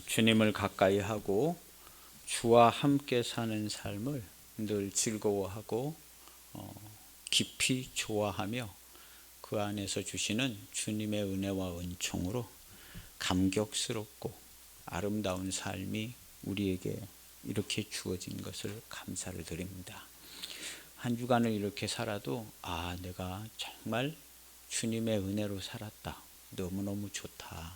주님을 가까이 하고 주와 함께 사는 삶을 늘 즐거워하고 깊이 좋아하며 그 안에서 주시는 주님의 은혜와 은총으로 감격스럽고 아름다운 삶이 우리에게 이렇게 주어진 것을 감사를 드립니다. 한 주간을 이렇게 살아도 내가 정말 주님의 은혜로 살았다, 너무너무 좋다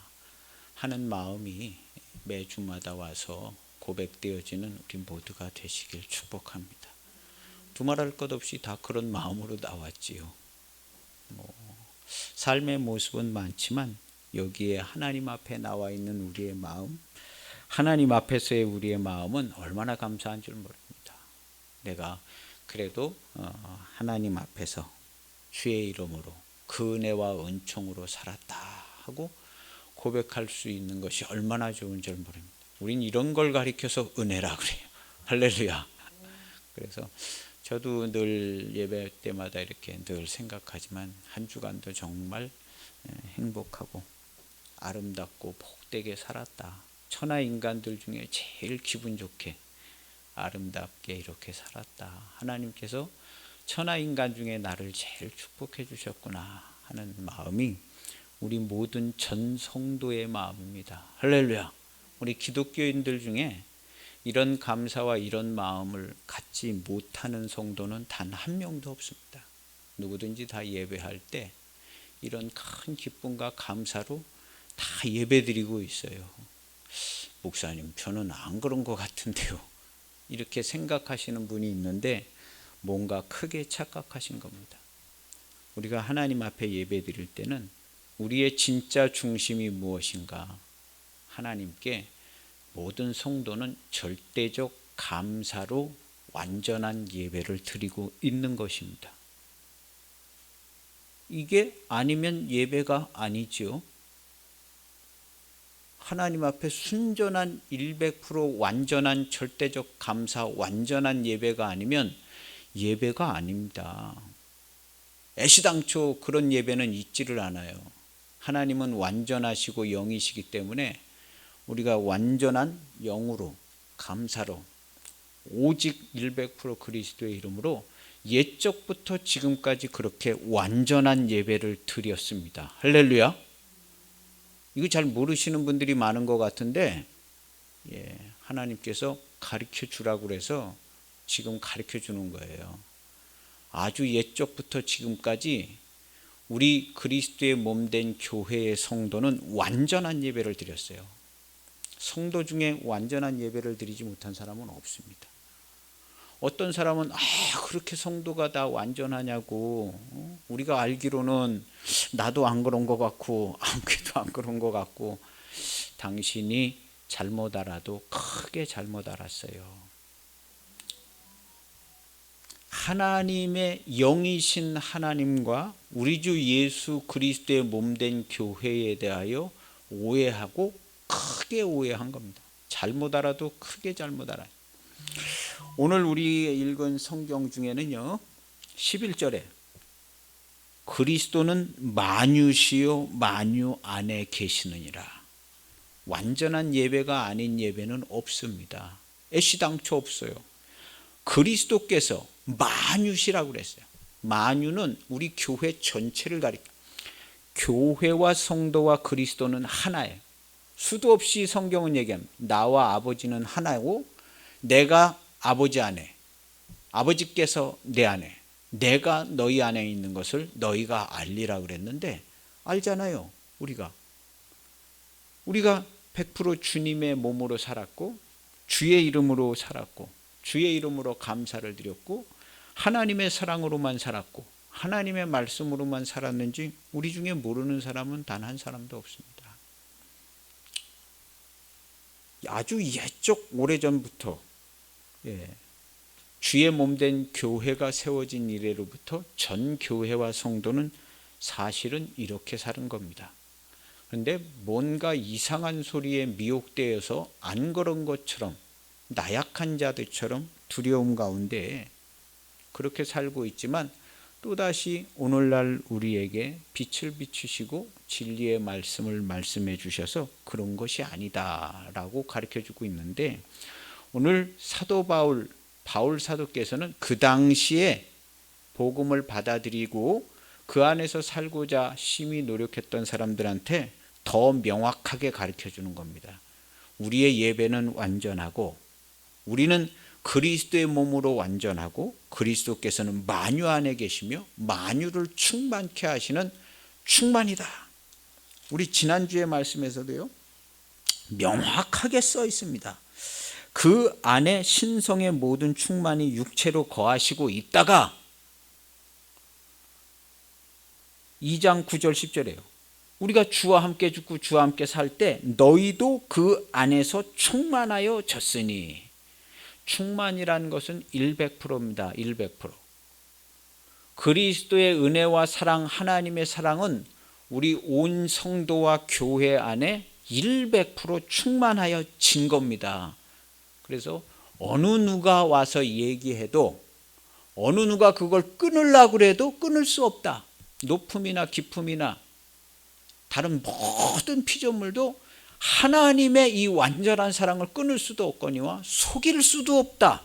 하는 마음이 매주마다 와서 고백되어지는 우리 모두가 되시길 축복합니다. 두말할 것 없이 다 그런 마음으로 나왔지요. 삶의 모습은 많지만 여기에 하나님 앞에 나와 있는 우리의 마음, 하나님 앞에서의 우리의 마음은 얼마나 감사한 줄 모릅니다. 내가 그래도 하나님 앞에서 주의 이름으로 그 은혜와 은총으로 살았다 하고 고백할 수 있는 것이 얼마나 좋은 줄 모릅니다. 우린 이런 걸 가리켜서 은혜라 그래요. 할렐루야. 그래서 저도 늘 예배 때마다 이렇게 늘 생각하지만 한 주간도 정말 행복하고 아름답고 복되게 살았다. 천하 인간들 중에 제일 기분 좋게 아름답게 이렇게 살았다. 하나님께서 천하 인간 중에 나를 제일 축복해 주셨구나 하는 마음이 우리 모든 전 성도의 마음입니다. 할렐루야. 우리 기독교인들 중에 이런 감사와 이런 마음을 갖지 못하는 성도는 단 한 명도 없습니다. 누구든지 다 예배할 때 이런 큰 기쁨과 감사로 다 예배드리고 있어요. 목사님, 저는 안 그런 것 같은데요. 이렇게 생각하시는 분이 있는데 뭔가 크게 착각하신 겁니다. 우리가 하나님 앞에 예배드릴 때는 우리의 진짜 중심이 무엇인가? 하나님께 모든 성도는 절대적 감사로 완전한 예배를 드리고 있는 것입니다. 이게 아니면 예배가 아니죠. 하나님 앞에 순전한 100% 완전한 절대적 감사, 완전한 예배가 아니면 예배가 아닙니다. 애시당초 그런 예배는 있지를 않아요. 하나님은 완전하시고 영이시기 때문에 우리가 완전한 영으로 감사로 오직 100% 그리스도의 이름으로 옛적부터 지금까지 그렇게 완전한 예배를 드렸습니다. 할렐루야. 이거 잘 모르시는 분들이 많은 것 같은데 하나님께서 가르쳐 주라고 그래서 지금 가르쳐 주는 거예요. 아주 옛적부터 지금까지 우리 그리스도의 몸된 교회의 성도는 완전한 예배를 드렸어요. 성도 중에 완전한 예배를 드리지 못한 사람은 없습니다. 어떤 사람은 그렇게 성도가 다 완전하냐고, 우리가 알기로는 나도 안 그런 것 같고 아무개도 안 그런 것 같고, 당신이 잘못 알아도 크게 잘못 알았어요. 하나님의 영이신 하나님과 우리 주 예수 그리스도의 몸된 교회에 대하여 오해하고 크게 오해한 겁니다. 잘못 알아도 크게 잘못 알아요. 오늘 우리 읽은 성경 중에는요, 11절에 그리스도는 만유시요 만유 안에 계시느니라. 완전한 예배가 아닌 예배는 없습니다. 애시당초 없어요. 그리스도께서 만유시라고 그랬어요. 만유는 우리 교회 전체를 가리켜요. 교회와 성도와 그리스도는 하나예요. 수도 없이 성경은 얘기합니다. 나와 아버지는 하나고 내가 아버지 안에, 아버지께서 내 안에, 내가 너희 안에 있는 것을 너희가 알리라 그랬는데 알잖아요. 우리가 100% 주님의 몸으로 살았고 주의 이름으로 살았고 주의 이름으로 감사를 드렸고 하나님의 사랑으로만 살았고 하나님의 말씀으로만 살았는지 우리 중에 모르는 사람은 단 한 사람도 없습니다. 아주 옛적 오래전부터 주의 몸된 교회가 세워진 이래로부터 전 교회와 성도는 사실은 이렇게 사는 겁니다. 그런데 뭔가 이상한 소리에 미혹되어서 안 그런 것처럼 나약한 자들처럼 두려움 가운데 그렇게 살고 있지만 또다시 오늘날 우리에게 빛을 비추시고 진리의 말씀을 말씀해 주셔서 그런 것이 아니다라고 가르쳐 주고 있는데, 오늘 사도 바울 사도께서는 그 당시에 복음을 받아들이고 그 안에서 살고자 심히 노력했던 사람들한테 더 명확하게 가르쳐 주는 겁니다. 우리의 예배는 완전하고 우리는 그리스도의 몸으로 완전하고 그리스도께서는 만유 안에 계시며 만유를 충만케 하시는 충만이다. 우리 지난주에 말씀에서도요, 명확하게 써 있습니다. 그 안에 신성의 모든 충만이 육체로 거하시고 있다가 2장 9절 10절이에요. 우리가 주와 함께 죽고 주와 함께 살 때 너희도 그 안에서 충만하여 졌으니, 충만이라는 것은 100%입니다. 100%. 그리스도의 은혜와 사랑, 하나님의 사랑은 우리 온 성도와 교회 안에 100% 충만하여 진 겁니다. 그래서 어느 누가 와서 얘기해도, 어느 누가 그걸 끊으려고 해도 끊을 수 없다. 높음이나 깊음이나 다른 모든 피조물도 하나님의 이 완전한 사랑을 끊을 수도 없거니와 속일 수도 없다.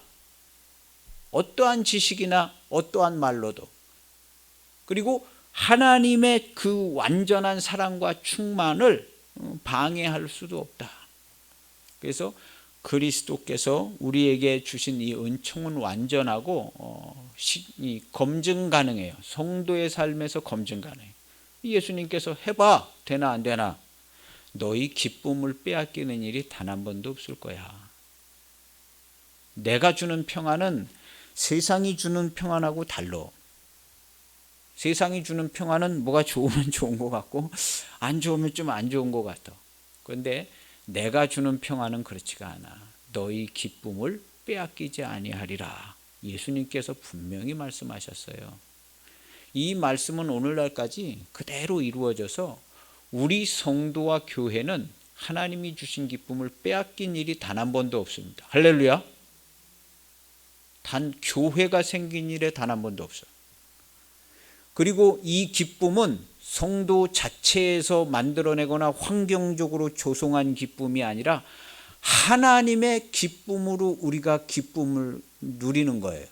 어떠한 지식이나 어떠한 말로도. 그리고 하나님의 그 완전한 사랑과 충만을 방해할 수도 없다. 그래서 그리스도께서 우리에게 주신 이 은총은 완전하고 검증 가능해요. 성도의 삶에서 검증 가능해요. 예수님께서 해봐, 되나 안 되나? 너희 기쁨을 빼앗기는 일이 단 한 번도 없을 거야. 내가 주는 평안은 세상이 주는 평안하고 달라. 세상이 주는 평안은 뭐가 좋으면 좋은 것 같고 안 좋으면 좀 안 좋은 것 같아. 그런데 내가 주는 평안은 그렇지가 않아. 너희 기쁨을 빼앗기지 아니하리라. 예수님께서 분명히 말씀하셨어요. 이 말씀은 오늘날까지 그대로 이루어져서 우리 성도와 교회는 하나님이 주신 기쁨을 빼앗긴 일이 단 한 번도 없습니다. 할렐루야. 단 교회가 생긴 일에 단 한 번도 없어요. 그리고 이 기쁨은 성도 자체에서 만들어내거나 환경적으로 조성한 기쁨이 아니라 하나님의 기쁨으로 우리가 기쁨을 누리는 거예요.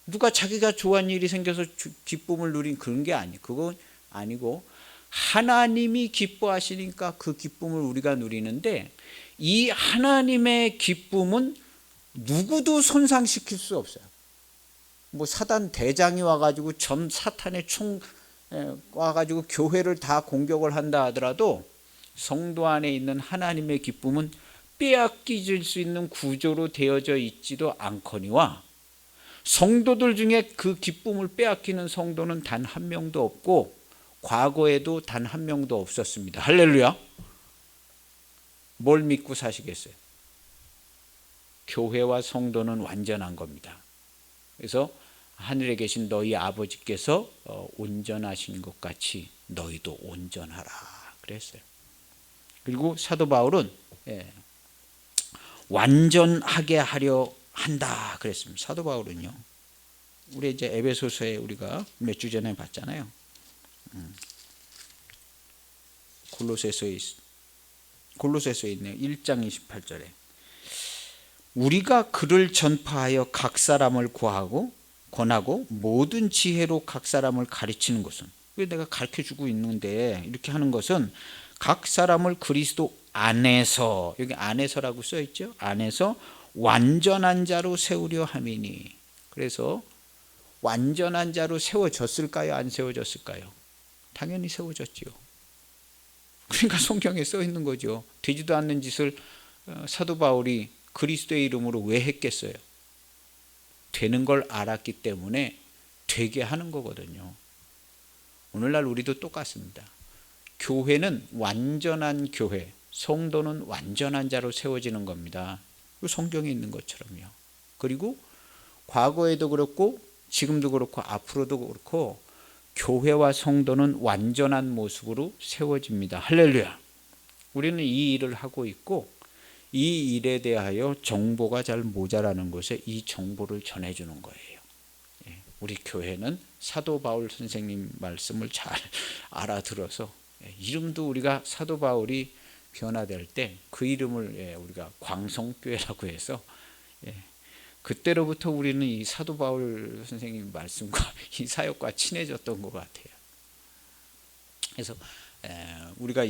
누가 자기가 좋아하는 일이 생겨서 기쁨을 누린 그런 게 아니에요. 그건 아니고 하나님이 기뻐하시니까 그 기쁨을 우리가 누리는데, 이 하나님의 기쁨은 누구도 손상시킬 수 없어요. 뭐 사단 대장이 와가지고 전 사탄의 총 와가지고 교회를 다 공격을 한다 하더라도 성도 안에 있는 하나님의 기쁨은 빼앗기질 수 있는 구조로 되어져 있지도 않거니와, 성도들 중에 그 기쁨을 빼앗기는 성도는 단 한 명도 없고 과거에도 단 한 명도 없었습니다. 할렐루야. 뭘 믿고 사시겠어요? 교회와 성도는 완전한 겁니다. 그래서 하늘에 계신 너희 아버지께서 온전하신 것 같이 너희도 온전하라 그랬어요. 그리고 사도 바울은 완전하게 하려 한다 그랬습니다. 사도 바울은요, 우리 이제 에베소서에 우리가 몇 주 전에 봤잖아요. 골로새서에 있네요. 1장 28절에 우리가 그를 전파하여 각 사람을 권하고 모든 지혜로 각 사람을 가르치는 것은, 왜 내가 가르쳐주고 있는데 이렇게 하는 것은 각 사람을 그리스도 안에서, 여기 안에서라고 써있죠. 안에서 완전한 자로 세우려 함이니. 그래서 완전한 자로 세워졌을까요? 안 세워졌을까요? 당연히 세워졌지요. 그러니까 성경에 써 있는 거죠. 되지도 않는 짓을 사도 바울이 그리스도의 이름으로 왜 했겠어요? 되는 걸 알았기 때문에 되게 하는 거거든요. 오늘날 우리도 똑같습니다. 교회는 완전한 교회, 성도는 완전한 자로 세워지는 겁니다. 성경에 있는 것처럼요. 그리고 과거에도 그렇고 지금도 그렇고 앞으로도 그렇고 교회와 성도는 완전한 모습으로 세워집니다. 할렐루야. 우리는 이 일을 하고 있고, 이 일에 대하여 정보가 잘 모자라는 곳에 이 정보를 전해주는 거예요. 우리 교회는 사도 바울 선생님 말씀을 잘 알아들어서 이름도 우리가 사도 바울이 변화될 때 그 이름을 우리가 광성교회라고 해서 그때로부터 우리는 이 사도 바울 선생님 말씀과 이 사역과 친해졌던 것 같아요. 그래서 우리가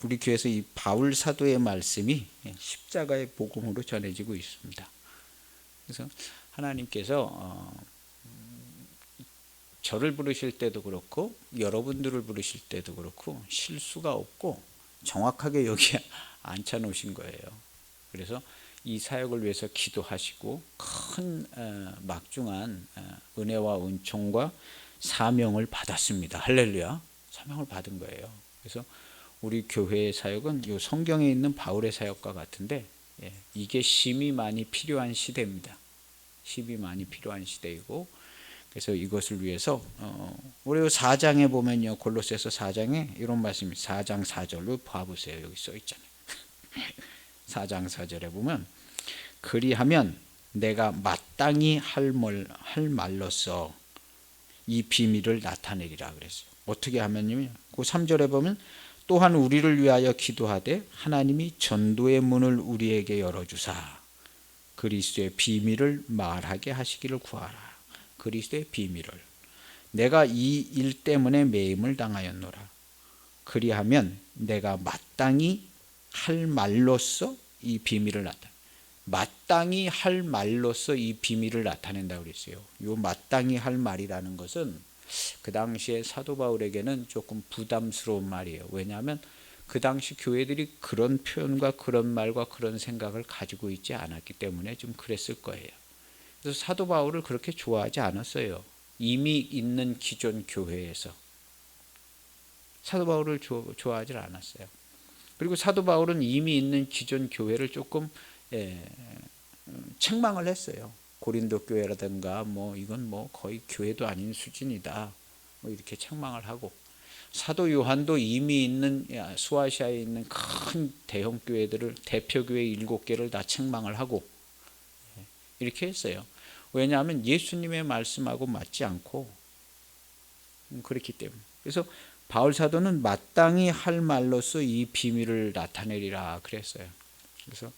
우리 교회에서 이 바울 사도의 말씀이 십자가의 복음으로 전해지고 있습니다. 그래서 하나님께서 저를 부르실 때도 그렇고 여러분들을 부르실 때도 그렇고 실수가 없고 정확하게 여기에 앉혀 놓으신 거예요. 그래서 이 사역을 위해서 기도하시고 큰 막중한 은혜와 은총과 사명을 받았습니다. 할렐루야. 사명을 받은 거예요. 그래서 우리 교회의 사역은 이 성경에 있는 바울의 사역과 같은데 이게 심히 많이 필요한 시대입니다. 심히 많이 필요한 시대이고, 그래서 이것을 위해서 우리 4장에 보면요, 골로새서 4장에 이런 말씀이 4장 4절로 봐보세요. 여기 써 있잖아요. 4장 4절에 보면 그리하면 내가 마땅히 할 말로써 이 비밀을 나타내리라 그랬어요. 어떻게 하면요, 그 3절에 보면 또한 우리를 위하여 기도하되 하나님이 전도의 문을 우리에게 열어주사 그리스도의 비밀을 말하게 하시기를 구하라. 그리스도의 비밀을. 내가 이 일 때문에 매임을 당하였노라. 그리하면 내가 마땅히 할 말로써 이 비밀을 마땅히 할 말로써 이 비밀을 나타낸다고 그랬어요. 이 마땅히 할 말이라는 것은 그 당시에 사도 바울에게는 조금 부담스러운 말이에요. 왜냐하면 그 당시 교회들이 그런 표현과 그런 말과 그런 생각을 가지고 있지 않았기 때문에 좀 그랬을 거예요. 그래서 사도 바울을 그렇게 좋아하지 않았어요. 이미 있는 기존 교회에서 사도 바울을 좋아하지 않았어요. 그리고 사도 바울은 이미 있는 기존 교회를 조금 책망을 했어요. 고린도 교회라든가 이건 거의 교회도 아닌 수준이다, 이렇게 책망을 하고, 사도 요한도 이미 있는 수아시아에 있는 큰 대형 교회들을 대표 교회 7개를 다 책망을 하고 이렇게 했어요. 왜냐하면 예수님의 말씀하고 맞지 않고 그렇기 때문에. 그래서 바울 사도는 마땅히 할 말로써 이 비밀을 나타내리라 그랬어요. 그래서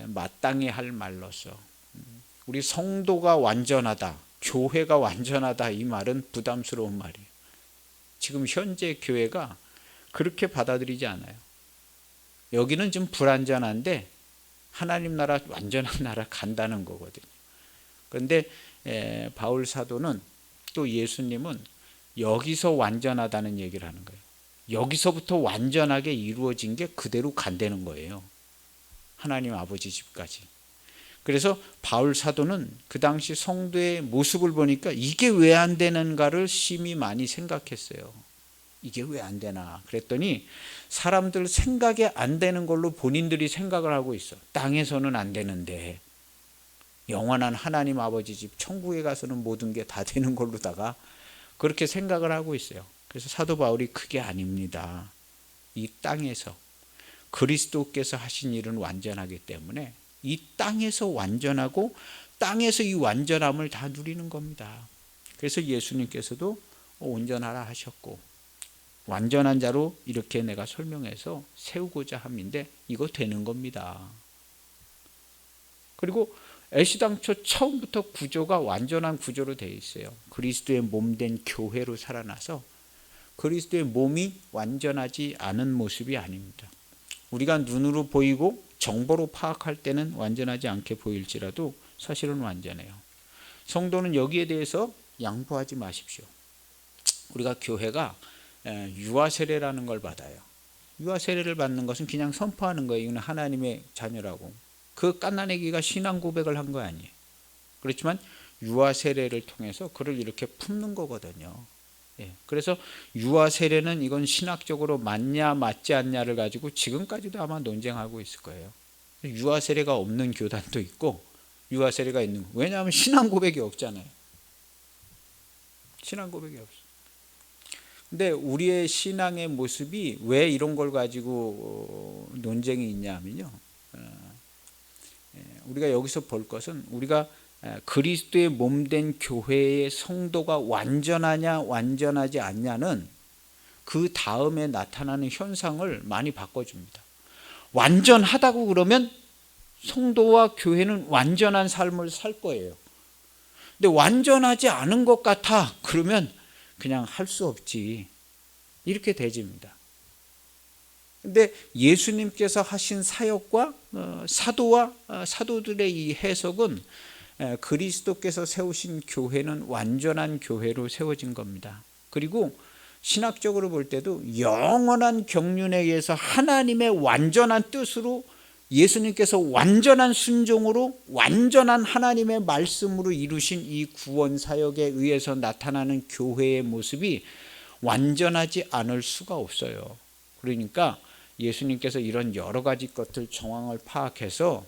마땅히 할 말로써, 우리 성도가 완전하다, 교회가 완전하다, 이 말은 부담스러운 말이에요. 지금 현재 교회가 그렇게 받아들이지 않아요. 여기는 좀 불완전한데 하나님 나라, 완전한 나라 간다는 거거든요. 그런데 바울 사도는, 또 예수님은 여기서 완전하다는 얘기를 하는 거예요. 여기서부터 완전하게 이루어진 게 그대로 간다는 거예요. 하나님 아버지 집까지. 그래서 바울 사도는 그 당시 성도의 모습을 보니까 이게 왜 안 되는가를 심히 많이 생각했어요. 이게 왜 안 되나 그랬더니 사람들 생각이 안 되는 걸로 본인들이 생각을 하고 있어. 땅에서는 안 되는데 영원한 하나님 아버지 집 천국에 가서는 모든 게 다 되는 걸로다가 그렇게 생각을 하고 있어요. 그래서 사도 바울이 그게 아닙니다. 이 땅에서 그리스도께서 하신 일은 완전하기 때문에 이 땅에서 완전하고 땅에서 이 완전함을 다 누리는 겁니다. 그래서 예수님께서도 온전하라 하셨고, 완전한 자로 이렇게 내가 설명해서 세우고자 함인데 이거 되는 겁니다. 그리고 애시당초 처음부터 구조가 완전한 구조로 되어 있어요. 그리스도의 몸된 교회로 살아나서 그리스도의 몸이 완전하지 않은 모습이 아닙니다. 우리가 눈으로 보이고 정보로 파악할 때는 완전하지 않게 보일지라도 사실은 완전해요. 성도는 여기에 대해서 양보하지 마십시오. 우리가 교회가 유아 세례라는 걸 받아요. 유아 세례를 받는 것은 그냥 선포하는 거예요. 이건 하나님의 자녀라고. 그 갓난아기가 신앙 고백을 한 거 아니에요. 그렇지만 유아 세례를 통해서 그를 이렇게 품는 거거든요. 그래서 유아 세례는 이건 신학적으로 맞냐 맞지 않냐를 가지고 지금까지도 아마 논쟁하고 있을 거예요. 유아 세례가 없는 교단도 있고 유아 세례가 있는, 왜냐하면 신앙 고백이 없잖아요. 신앙 고백이 없어. 근데 우리의 신앙의 모습이 왜 이런 걸 가지고 논쟁이 있냐 하면요, 우리가 여기서 볼 것은 우리가 그리스도의 몸된 교회의 성도가 완전하냐 완전하지 않냐는 그 다음에 나타나는 현상을 많이 바꿔줍니다. 완전하다고 그러면 성도와 교회는 완전한 삶을 살 거예요. 근데 완전하지 않은 것 같아 그러면 그냥 할 수 없지, 이렇게 되집니다. 근데 예수님께서 하신 사역과 사도와 사도들의 이 해석은 그리스도께서 세우신 교회는 완전한 교회로 세워진 겁니다. 그리고 신학적으로 볼 때도 영원한 경륜에 의해서 하나님의 완전한 뜻으로 예수님께서 완전한 순종으로 완전한 하나님의 말씀으로 이루신 이 구원 사역에 의해서 나타나는 교회의 모습이 완전하지 않을 수가 없어요. 그러니까 예수님께서 이런 여러 가지 것들 정황을 파악해서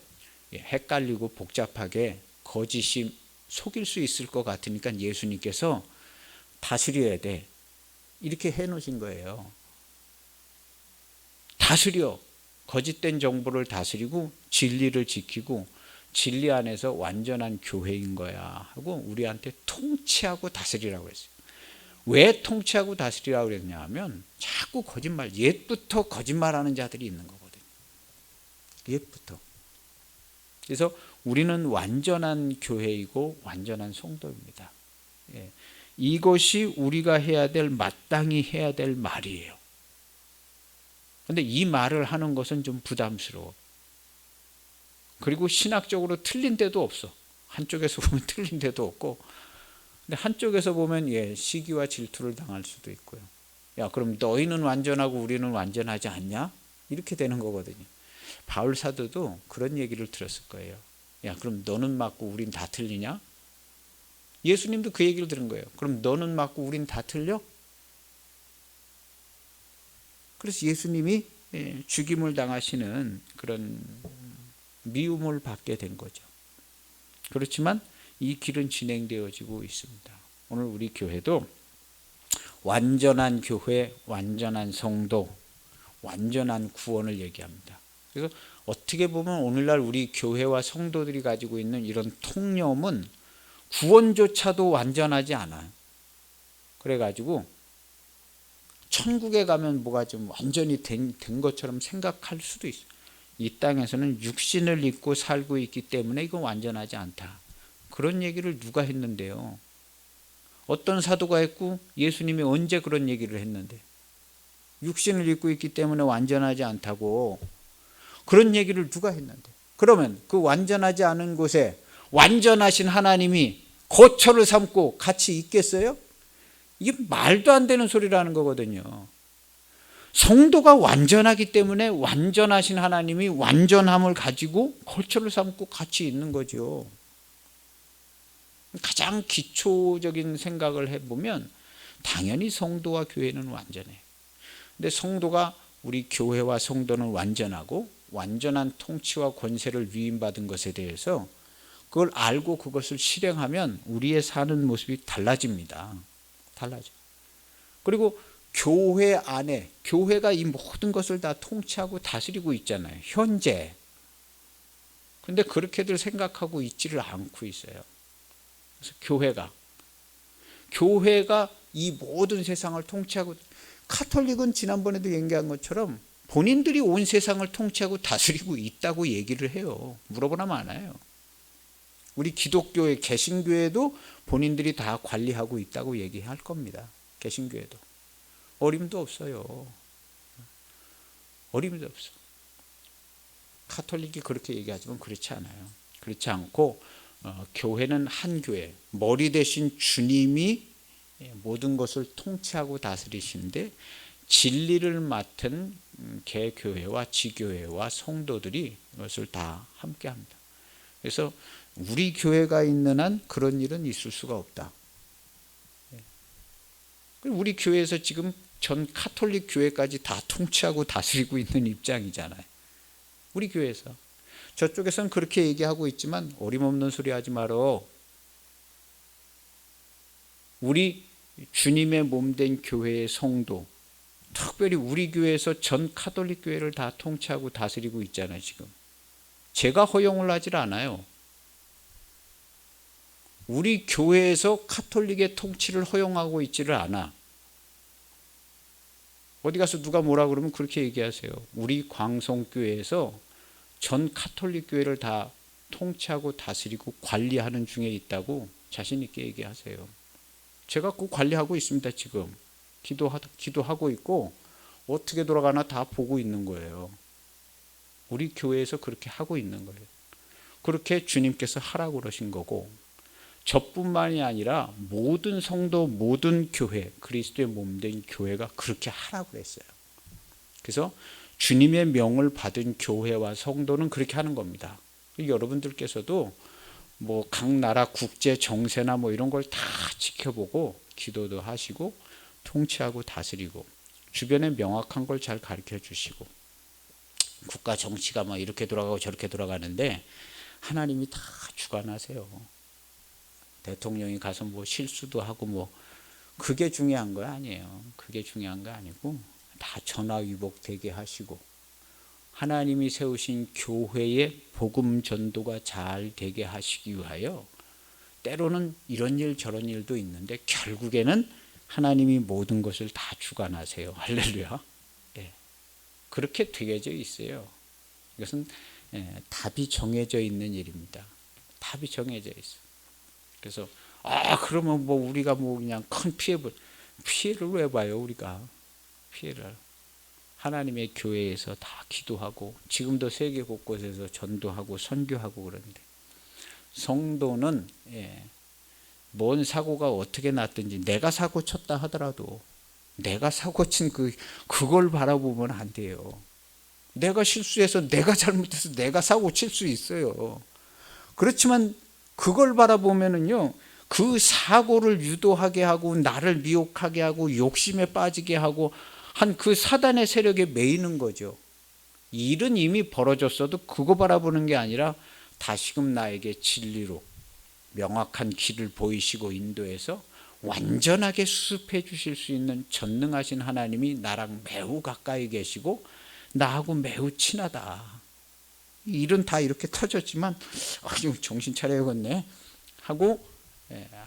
헷갈리고 복잡하게 거짓이 속일 수 있을 것 같으니까 예수님께서 다스려야 돼, 이렇게 해놓으신 거예요. 다스려, 거짓된 정보를 다스리고 진리를 지키고 진리 안에서 완전한 교회인 거야 하고 우리한테 통치하고 다스리라고 했어요. 왜 통치하고 다스리라고 그랬냐 하면 자꾸 거짓말, 옛부터 거짓말하는 자들이 있는 거거든요. 옛부터. 그래서 우리는 완전한 교회이고 완전한 성도입니다. 이것이 우리가 해야 될, 마땅히 해야 될 말이에요. 그런데 이 말을 하는 것은 좀 부담스러워. 그리고 신학적으로 틀린 데도 없어. 한쪽에서 보면 틀린 데도 없고, 근데 한쪽에서 보면 시기와 질투를 당할 수도 있고요. 야, 그럼 너희는 완전하고 우리는 완전하지 않냐? 이렇게 되는 거거든요. 바울 사도도 그런 얘기를 들었을 거예요. 야, 그럼 너는 맞고 우린 다 틀리냐? 예수님도 그 얘기를 들은 거예요. 그럼 너는 맞고 우린 다 틀려? 그래서 예수님이 죽임을 당하시는 그런 미움을 받게 된 거죠. 그렇지만 이 길은 진행되어지고 있습니다. 오늘 우리 교회도 완전한 교회, 완전한 성도, 완전한 구원을 얘기합니다. 그래서 어떻게 보면 오늘날 우리 교회와 성도들이 가지고 있는 이런 통념은 구원조차도 완전하지 않아요. 그래가지고 천국에 가면 뭐가 좀 완전히 된 것처럼 생각할 수도 있어요. 이 땅에서는 육신을 입고 살고 있기 때문에 이건 완전하지 않다. 그런 얘기를 누가 했는데요? 어떤 사도가 했고 예수님이 언제 그런 얘기를 했는데? 육신을 입고 있기 때문에 완전하지 않다고 그런 얘기를 누가 했는데? 그러면 그 완전하지 않은 곳에 완전하신 하나님이 거처를 삼고 같이 있겠어요? 이게 말도 안 되는 소리라는 거거든요. 성도가 완전하기 때문에 완전하신 하나님이 완전함을 가지고 거처를 삼고 같이 있는 거죠. 가장 기초적인 생각을 해보면 당연히 성도와 교회는 완전해. 근데 성도가, 우리 교회와 성도는 완전하고 완전한 통치와 권세를 위임받은 것에 대해서 그걸 알고 그것을 실행하면 우리의 사는 모습이 달라집니다. 달라져. 그리고 교회 안에, 교회가 이 모든 것을 다 통치하고 다스리고 있잖아요. 현재. 근데 그렇게들 생각하고 있지를 않고 있어요. 그래서 교회가 이 모든 세상을 통치하고, 카톨릭은 지난번에도 얘기한 것처럼 본인들이 온 세상을 통치하고 다스리고 있다고 얘기를 해요. 물어보나 마나요. 우리 기독교의 개신교회도 본인들이 다 관리하고 있다고 얘기할 겁니다. 개신교회도. 어림도 없어요. 어림도 없어. 카톨릭이 그렇게 얘기하지만 그렇지 않아요. 그렇지 않고 교회는 한 교회, 머리 대신 주님이 모든 것을 통치하고 다스리시는데 진리를 맡은 개교회와 지교회와 성도들이 이것을 다 함께합니다. 그래서 우리 교회가 있는 한 그런 일은 있을 수가 없다. 우리 교회에서 지금 전 카톨릭 교회까지 다 통치하고 다스리고 있는 입장이잖아요. 우리 교회에서. 저쪽에서는 그렇게 얘기하고 있지만 어림없는 소리 하지 말어. 우리 주님의 몸된 교회의 성도, 특별히 우리 교회에서 전 카톨릭 교회를 다 통치하고 다스리고 있잖아요. 지금 제가 허용을 하질 않아요. 우리 교회에서 카톨릭의 통치를 허용하고 있지를 않아. 어디 가서 누가 뭐라 그러면 그렇게 얘기하세요. 우리 광성교회에서 전 카톨릭 교회를 다 통치하고 다스리고 관리하는 중에 있다고 자신 있게 얘기하세요. 제가 그 관리하고 있습니다. 지금 기도하고 있고 어떻게 돌아가나 다 보고 있는 거예요. 우리 교회에서 그렇게 하고 있는 거예요. 그렇게 주님께서 하라고 그러신 거고, 저뿐만이 아니라 모든 성도, 모든 교회, 그리스도의 몸된 교회가 그렇게 하라고 그랬어요. 그래서 주님의 명을 받은 교회와 성도는 그렇게 하는 겁니다. 여러분들께서도 뭐 각 나라 국제 정세나 뭐 이런 걸 다 지켜보고 기도도 하시고 통치하고 다스리고 주변에 명확한 걸 잘 가르쳐 주시고, 국가 정치가 막 이렇게 돌아가고 저렇게 돌아가는데 하나님이 다 주관하세요. 대통령이 가서 뭐 실수도 하고 뭐 그게 중요한 거 아니에요. 그게 중요한 거 아니고 다 전화위복되게 하시고 하나님이 세우신 교회의 복음 전도가 잘 되게 하시기 위하여 때로는 이런 일 저런 일도 있는데 결국에는 하나님이 모든 것을 다 주관하세요. 할렐루야. 예. 그렇게 되어져 있어요. 이것은 답이 정해져 있는 일입니다. 답이 정해져 있어요. 그래서 그러면 뭐 우리가 뭐 그냥 큰 피해를 왜 봐요? 우리가 피해를 하나님의 교회에서 다 기도하고 지금도 세계 곳곳에서 전도하고 선교하고 그러는데, 성도는 뭔 사고가 어떻게 났든지 내가 사고 쳤다 하더라도 내가 사고 친 그걸 바라보면 안 돼요. 내가 실수해서 내가 잘못해서 내가 사고 칠 수 있어요. 그렇지만 그걸 바라보면은요, 그 사고를 유도하게 하고 나를 미혹하게 하고 욕심에 빠지게 하고 한 그 사단의 세력에 매이는 거죠. 이 일은 이미 벌어졌어도 그거 바라보는 게 아니라 다시금 나에게 진리로 명확한 길을 보이시고 인도해서 완전하게 수습해 주실 수 있는 전능하신 하나님이 나랑 매우 가까이 계시고 나하고 매우 친하다. 이 일은 다 이렇게 터졌지만 정신 차려야겠네 하고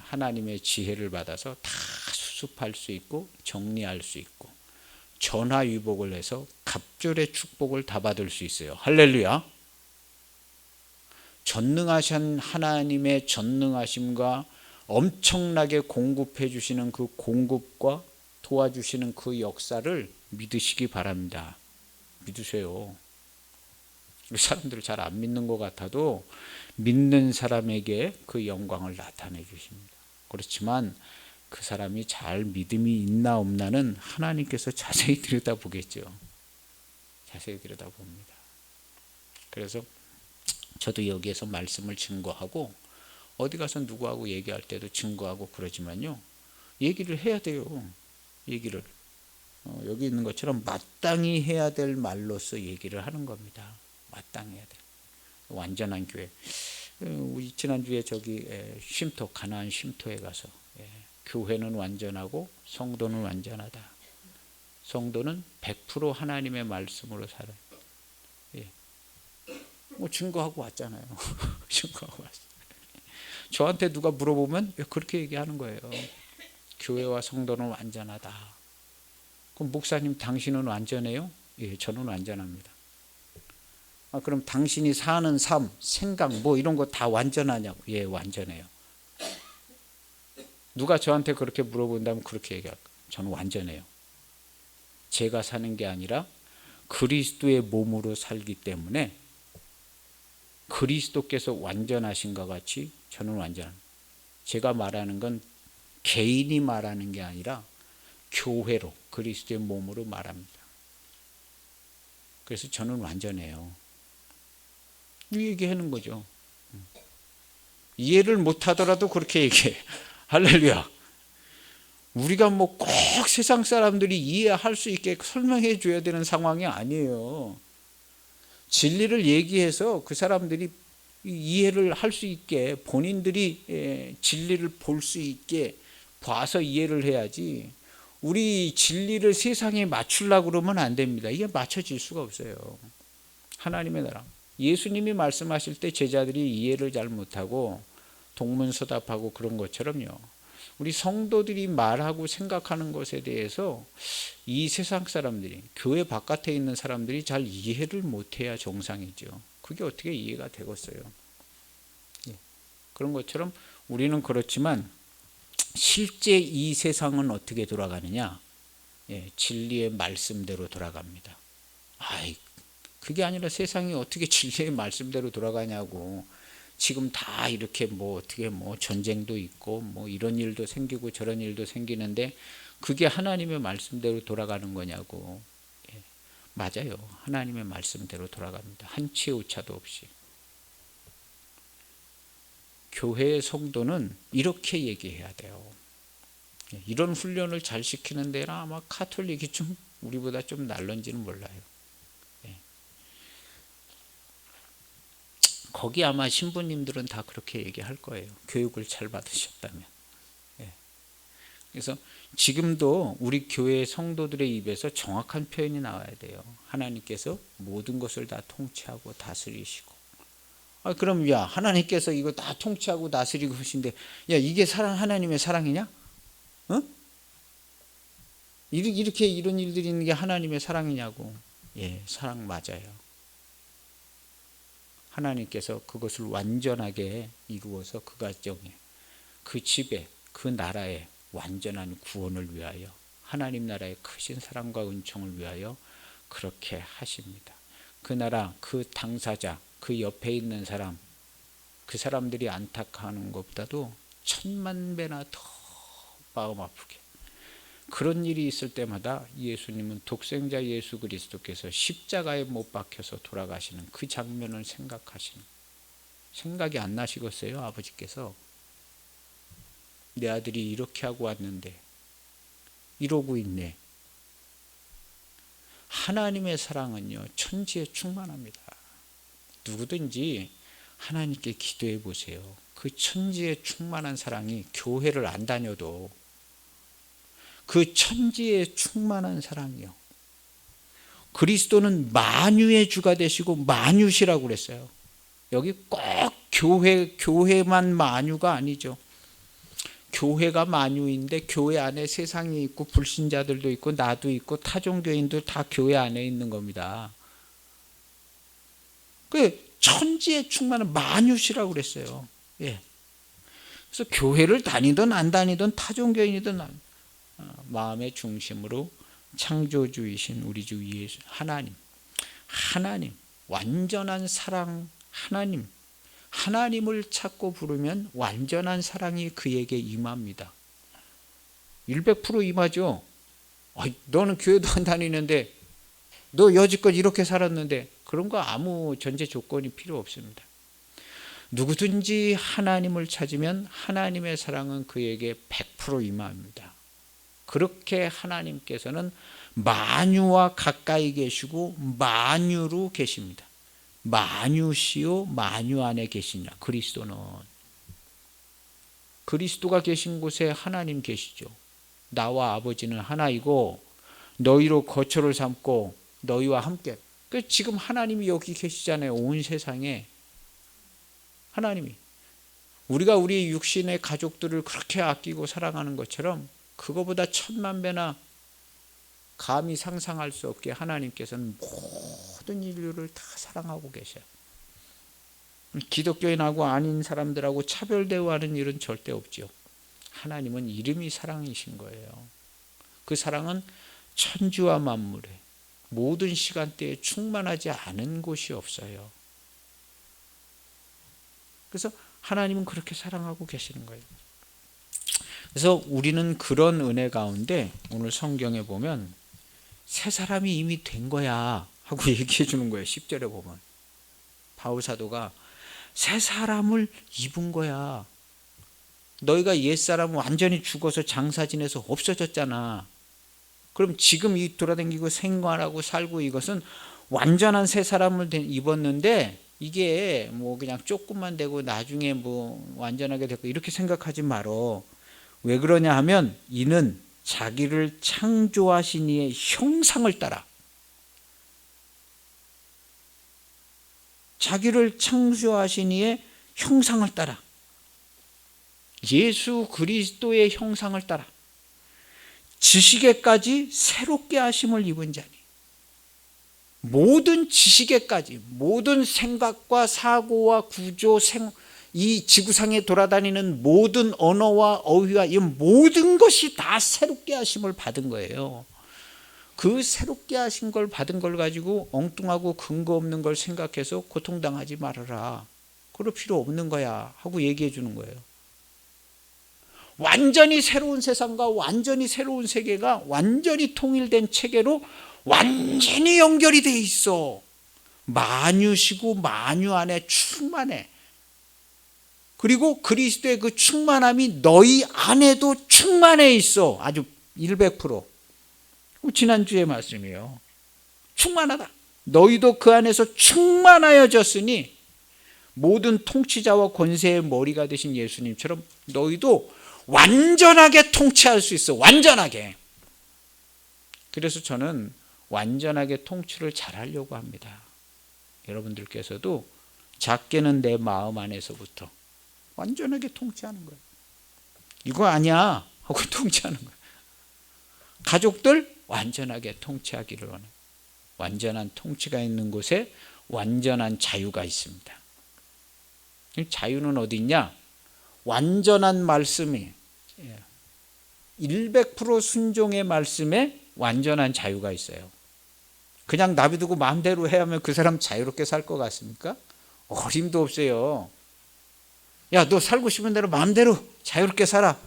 하나님의 지혜를 받아서 다 수습할 수 있고 정리할 수 있고 전화위복을 해서 갑절의 축복을 다 받을 수 있어요. 할렐루야. 전능하신 하나님의 전능하심과 엄청나게 공급해 주시는 그 공급과 도와주시는 그 역사를 믿으시기 바랍니다. 믿으세요. 사람들 잘 안 믿는 것 같아도 믿는 사람에게 그 영광을 나타내 주십니다. 그렇지만 그 사람이 잘 믿음이 있나 없나는 하나님께서 자세히 들여다보겠죠. 자세히 들여다봅니다. 그래서 저도 여기에서 말씀을 증거하고 어디 가서 누구하고 얘기할 때도 증거하고 그러지만요, 얘기를 해야 돼요. 얘기를 여기 있는 것처럼 마땅히 해야 될 말로서 얘기를 하는 겁니다. 마땅히 해야 돼. 완전한 교회. 우리 지난주에 저기 쉼터 가나안 쉼터에 가서 교회는 완전하고 성도는 완전하다. 성도는 100% 하나님의 말씀으로 살아요. 뭐 증거하고 왔잖아요. 증거하고 왔어요. 저한테 누가 물어보면 그렇게 얘기하는 거예요. 교회와 성도는 완전하다. 그럼 목사님 당신은 완전해요? 예, 저는 완전합니다. 그럼 당신이 사는 삶, 생각 뭐 이런 거 다 완전하냐고? 예, 완전해요. 누가 저한테 그렇게 물어본다면 그렇게 얘기할 거예요. 저는 완전해요. 제가 사는 게 아니라 그리스도의 몸으로 살기 때문에 그리스도께서 완전하신 것 같이 저는 완전합니다. 제가 말하는 건 개인이 말하는 게 아니라 교회로 그리스도의 몸으로 말합니다. 그래서 저는 완전해요. 이 얘기하는 거죠. 이해를 못하더라도 그렇게 얘기해. 할렐루야. 우리가 뭐 꼭 세상 사람들이 이해할 수 있게 설명해 줘야 되는 상황이 아니에요. 진리를 얘기해서 그 사람들이 이해를 할 수 있게, 본인들이 진리를 볼 수 있게 봐서 이해를 해야지, 우리 진리를 세상에 맞추려고 그러면 안 됩니다. 이게 맞춰질 수가 없어요. 하나님의 나라. 예수님이 말씀하실 때 제자들이 이해를 잘 못하고 동문서답하고 그런 것처럼요. 우리 성도들이 말하고 생각하는 것에 대해서 이 세상 사람들이, 교회 바깥에 있는 사람들이 잘 이해를 못해야 정상이죠. 그게 어떻게 이해가 되겠어요. 그런 것처럼 우리는 그렇지만 실제 이 세상은 어떻게 돌아가느냐? 진리의 말씀대로 돌아갑니다. 그게 아니라 세상이 어떻게 진리의 말씀대로 돌아가냐고. 지금 다 이렇게 어떻게 전쟁도 있고 이런 일도 생기고 저런 일도 생기는데 그게 하나님의 말씀대로 돌아가는 거냐고. 맞아요. 하나님의 말씀대로 돌아갑니다. 한치의 오차도 없이. 교회의 성도는 이렇게 얘기해야 돼요. 이런 훈련을 잘 시키는 데는 아마 카톨릭이 좀 우리보다 좀 날런지는 몰라요. 거기 아마 신부님들은 다 그렇게 얘기할 거예요. 교육을 잘 받으셨다면. 그래서 지금도 우리 교회 성도들의 입에서 정확한 표현이 나와야 돼요. 하나님께서 모든 것을 다 통치하고 다스리시고. 그럼 하나님께서 이거 다 통치하고 다스리고 계신데 이게 하나님의 사랑이냐? 이렇게 이런 일들이 있는 게 하나님의 사랑이냐고. 사랑 맞아요. 하나님께서 그것을 완전하게 이루어서 그 가정에, 그 집에, 그 나라에 완전한 구원을 위하여, 하나님 나라의 크신 사랑과 은총을 위하여 그렇게 하십니다. 그 나라, 그 당사자, 그 옆에 있는 사람, 그 사람들이 안타까워하는 것보다도 10,000배나 더 마음 아프게, 그런 일이 있을 때마다 예수님은 독생자 예수 그리스도께서 십자가에 못 박혀서 돌아가시는 그 장면을 생각이 안 나시겠어요? 아버지께서 내 아들이 이렇게 하고 왔는데 이러고 있네. 하나님의 사랑은요, 천지에 충만합니다. 누구든지 하나님께 기도해 보세요. 그 천지에 충만한 사랑이, 교회를 안 다녀도 그 천지에 충만한 사랑이요. 그리스도는 만유의 주가 되시고 만유시라고 그랬어요. 여기 꼭 교회만 만유가 아니죠. 교회가 만유인데 교회 안에 세상이 있고 불신자들도 있고 나도 있고 타종교인도 다 교회 안에 있는 겁니다. 그 천지에 충만한 만유시라고 그랬어요. 그래서 교회를 다니든 안 다니든 타종교인이든 마음의 중심으로 창조주이신 우리 주 예수 하나님, 완전한 사랑 하나님을 찾고 부르면 완전한 사랑이 그에게 임합니다. 100% 임하죠. 너는 교회도 안 다니는데, 너 여지껏 이렇게 살았는데, 그런 거 아무 전제 조건이 필요 없습니다. 누구든지 하나님을 찾으면 하나님의 사랑은 그에게 100% 임합니다. 그렇게 하나님께서는 만유와 가까이 계시고 만유로 계십니다. 만유시요 만유 안에 계시냐. 그리스도가 계신 곳에 하나님 계시죠. 나와 아버지는 하나이고 너희로 거처를 삼고 너희와 함께. 지금 하나님이 여기 계시잖아요. 온 세상에 하나님이. 우리가 우리 육신의 가족들을 그렇게 아끼고 사랑하는 것처럼 그거보다 10,000,000배나 감히 상상할 수 없게 하나님께서는 모든 인류를 다 사랑하고 계셔요. 기독교인하고 아닌 사람들하고 차별 대우하는 일은 절대 없죠. 하나님은 이름이 사랑이신 거예요. 그 사랑은 천지와 만물에 모든 시간대에 충만하지 않은 곳이 없어요. 그래서 하나님은 그렇게 사랑하고 계시는 거예요. 그래서 우리는 그런 은혜 가운데 오늘 성경에 보면 새 사람이 이미 된 거야 하고 얘기해 주는 거예요. 10절에 보면 바울 사도가 새 사람을 입은 거야. 너희가 옛사람은 완전히 죽어서 장사 지내서 없어졌잖아. 그럼 지금 이 돌아다니고 생활하고 살고 이것은 완전한 새 사람을 입었는데 이게 그냥 조금만 되고 나중에 완전하게 되고 이렇게 생각하지 말어. 왜 그러냐 하면 이는 자기를 창조하신 이의 형상을 따라, 자기를 창조하신 이의 형상을 따라 예수 그리스도의 형상을 따라 지식에까지 새롭게 하심을 입은 자니, 모든 지식에까지, 모든 생각과 사고와 구조, 이 지구상에 돌아다니는 모든 언어와 어휘와 이 모든 것이 다 새롭게 하심을 받은 거예요. 그 새롭게 하신 걸 받은 걸 가지고 엉뚱하고 근거 없는 걸 생각해서 고통당하지 말아라, 그럴 필요 없는 거야 하고 얘기해 주는 거예요. 완전히 새로운 세상과 완전히 새로운 세계가 완전히 통일된 체계로 완전히 연결이 돼 있어. 만유시고 만유 안에 충만해. 그리고 그리스도의 그 충만함이 너희 안에도 충만해 있어. 아주 100%. 지난주의 말씀이에요. 충만하다. 너희도 그 안에서 충만하여졌으니 모든 통치자와 권세의 머리가 되신 예수님처럼 너희도 완전하게 통치할 수 있어. 완전하게. 그래서 저는 완전하게 통치를 잘하려고 합니다. 여러분들께서도 작게는 내 마음 안에서부터 완전하게 통치하는 거예요. 이거 아니야 하고 통치하는 거예요. 가족들 완전하게 통치하기를 원해요. 완전한 통치가 있는 곳에 완전한 자유가 있습니다. 자유는 어디 있냐? 완전한 말씀이 100% 순종의 말씀에 완전한 자유가 있어요. 그냥 놔두고 마음대로 해야 하면 그 사람 자유롭게 살 것 같습니까? 어림도 없어요. 야, 너 살고 싶은 대로 마음대로 자유롭게 살아.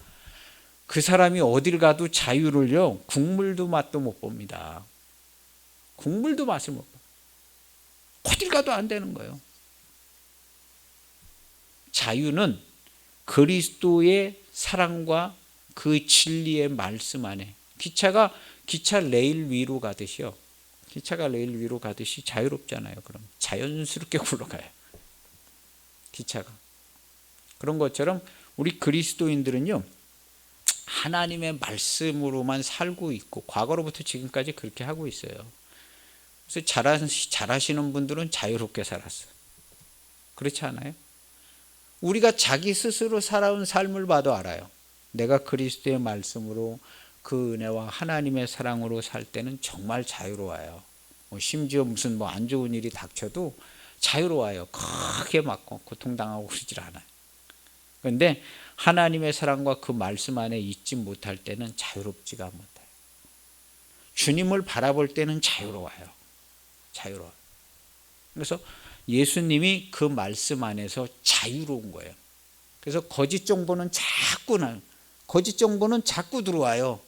그 사람이 어딜 가도 자유를요, 국물도 맛도 못 봅니다. 국물도 맛을 못 봐. 어딜 가도 안 되는 거예요. 자유는 그리스도의 사랑과 그 진리의 말씀 안에, 기차 레일 위로 가듯이요. 기차가 레일 위로 가듯이 자유롭잖아요. 그럼 자연스럽게 굴러가요. 기차가. 그런 것처럼 우리 그리스도인들은요, 하나님의 말씀으로만 살고 있고 과거로부터 지금까지 그렇게 하고 있어요. 그래서 잘하시는 분들은 자유롭게 살았어요. 그렇지 않아요? 우리가 자기 스스로 살아온 삶을 봐도 알아요. 내가 그리스도의 말씀으로 그 은혜와 하나님의 사랑으로 살 때는 정말 자유로워요. 심지어 무슨 안 좋은 일이 닥쳐도 자유로워요. 크게 맞고 고통당하고 그러질 않아요. 그런데 하나님의 사랑과 그 말씀 안에 있지 못할 때는 자유롭지가 못해요. 주님을 바라볼 때는 자유로워요. 자유로워요. 그래서 예수님이 그 말씀 안에서 자유로운 거예요. 그래서 거짓 정보는 자꾸 들어와요.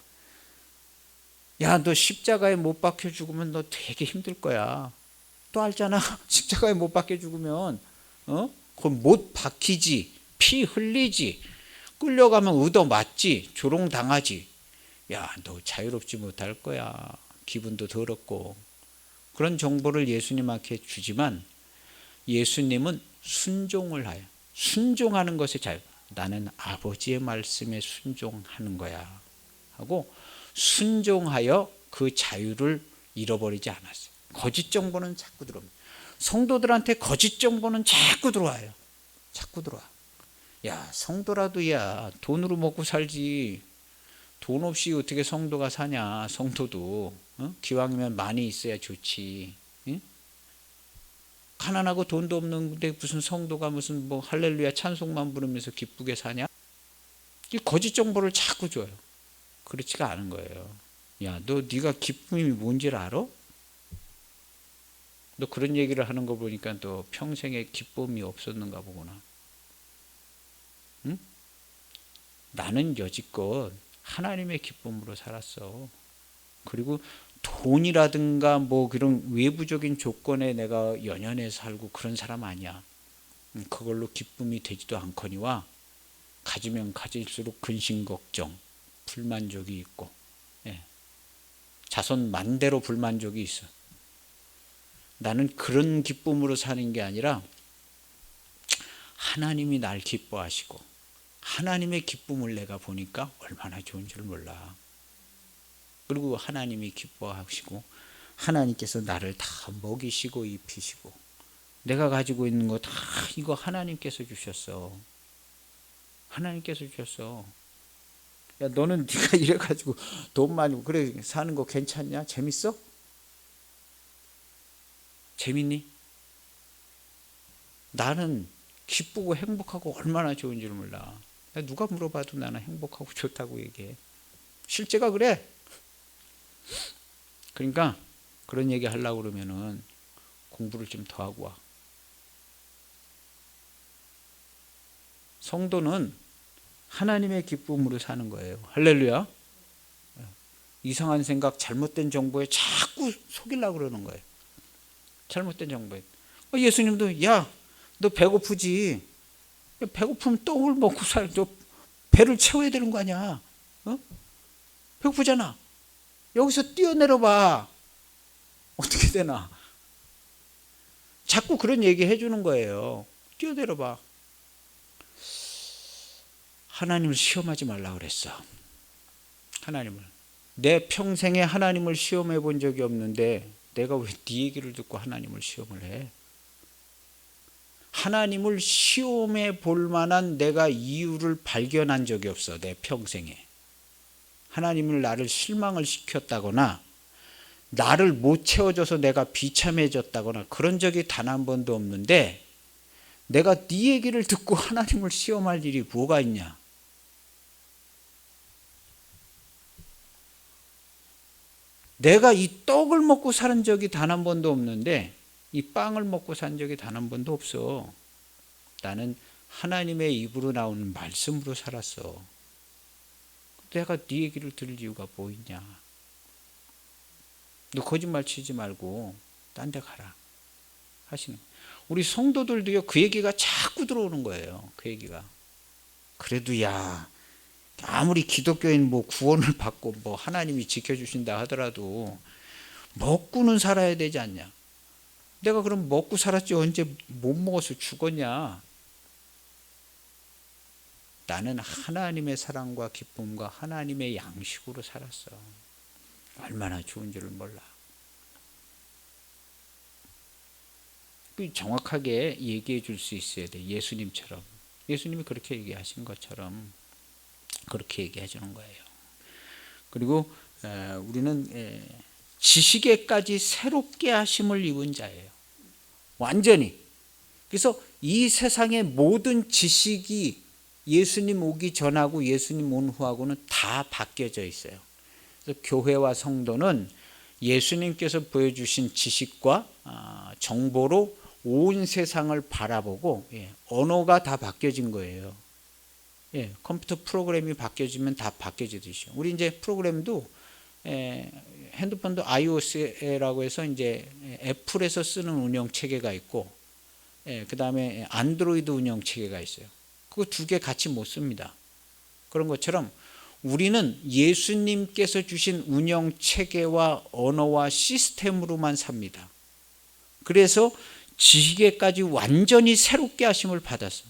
야, 너 십자가에 못 박혀 죽으면 너 되게 힘들 거야. 또 알잖아. 십자가에 못 박혀 죽으면 그럼 못 박히지, 피 흘리지, 끌려가면 얻어 맞지, 조롱 당하지. 야, 너 자유롭지 못할 거야. 기분도 더럽고. 그런 정보를 예수님한테 주지만 예수님은 순종을 하여, 순종하는 것에 자유. 나는 아버지의 말씀에 순종하는 거야 하고 순종하여 그 자유를 잃어버리지 않았어요. 거짓 정보는 자꾸 들어옵니다. 성도들한테 거짓 정보는 자꾸 들어와요. 자꾸 들어와. 야, 성도라도 야, 돈으로 먹고 살지. 돈 없이 어떻게 성도가 사냐. 성도도 기왕이면 많이 있어야 좋지. 응? 가난하고 돈도 없는데 무슨 성도가 무슨 할렐루야 찬송만 부르면서 기쁘게 사냐? 이 거짓 정보를 자꾸 줘요. 그렇지가 않은 거예요. 야, 네가 기쁨이 뭔지를 알아? 너 그런 얘기를 하는 거 보니까 너 평생에 기쁨이 없었는가 보구나. 응? 나는 여지껏 하나님의 기쁨으로 살았어. 그리고 돈이라든가 그런 외부적인 조건에 내가 연연해 살고 그런 사람 아니야. 그걸로 기쁨이 되지도 않거니와 가지면 가질수록 근심 걱정, 불만족이 있고, 자손 만대로 불만족이 있어. 나는 그런 기쁨으로 사는 게 아니라 하나님이 날 기뻐하시고 하나님의 기쁨을 내가 보니까 얼마나 좋은 줄 몰라. 그리고 하나님이 기뻐하시고 하나님께서 나를 다 먹이시고 입히시고 내가 가지고 있는 거 다 이거 하나님께서 주셨어. 하나님께서 주셨어. 야, 너는 네가 이래가지고 돈 많이 그래 사는 거 괜찮냐? 재밌어? 재밌니? 나는 기쁘고 행복하고 얼마나 좋은 줄 몰라. 누가 물어봐도 나는 행복하고 좋다고 얘기해. 실제가 그래. 그러니까 그런 얘기 하려고 그러면은 공부를 좀 더 하고 와. 성도는 하나님의 기쁨으로 사는 거예요. 할렐루야. 이상한 생각, 잘못된 정보에 자꾸 속이려고 그러는 거예요. 잘못된 정보에. 예수님도 야, 너 배고프지? 배고프면 떡을 먹고 살, 너 배를 채워야 되는 거 아니야? 어? 배고프잖아. 여기서 뛰어내려 봐. 어떻게 되나? 자꾸 그런 얘기 해주는 거예요. 뛰어내려 봐. 하나님을 시험하지 말라 그랬어. 하나님을. 내 평생에 하나님을 시험해 본 적이 없는데 내가 왜 네 얘기를 듣고 하나님을 시험을 해? 하나님을 시험해 볼 만한 내가 이유를 발견한 적이 없어. 내 평생에. 하나님을 나를 실망을 시켰다거나 나를 못 채워줘서 내가 비참해졌다거나 그런 적이 단 한 번도 없는데 내가 네 얘기를 듣고 하나님을 시험할 일이 뭐가 있냐? 내가 이 떡을 먹고 산 적이 단 한 번도 없는데 이 빵을 먹고 산 적이 단 한 번도 없어. 나는 하나님의 입으로 나오는 말씀으로 살았어. 내가 네 얘기를 들을 이유가 뭐 있냐? 너 거짓말 치지 말고 딴 데 가라 하시는. 우리 성도들도요, 그 얘기가 자꾸 들어오는 거예요. 그 얘기가. 그래도 야, 아무리 기독교인 뭐 구원을 받고 뭐 하나님이 지켜주신다 하더라도 먹고는 살아야 되지 않냐? 내가 그럼 먹고 살았지 언제 못 먹어서 죽었냐? 나는 하나님의 사랑과 기쁨과 하나님의 양식으로 살았어. 얼마나 좋은 줄을 몰라. 정확하게 얘기해 줄 수 있어야 돼. 예수님처럼. 예수님이 그렇게 얘기하신 것처럼 그렇게 얘기해 주는 거예요. 그리고 우리는 지식에까지 새롭게 하심을 입은 자예요. 완전히. 그래서 이 세상의 모든 지식이 예수님 오기 전하고 예수님 온 후하고는 다 바뀌어져 있어요. 그래서 교회와 성도는 예수님께서 보여주신 지식과 정보로 온 세상을 바라보고 언어가 다 바뀌어진 거예요. 컴퓨터 프로그램이 바뀌어지면 다 바뀌어지듯이요. 우리 이제 프로그램도 핸드폰도 iOS라고 해서 이제 애플에서 쓰는 운영 체계가 있고, 그 다음에 안드로이드 운영 체계가 있어요. 그거 두 개 같이 못 씁니다. 그런 것처럼 우리는 예수님께서 주신 운영 체계와 언어와 시스템으로만 삽니다. 그래서 지식에까지 완전히 새롭게 하심을 받았어.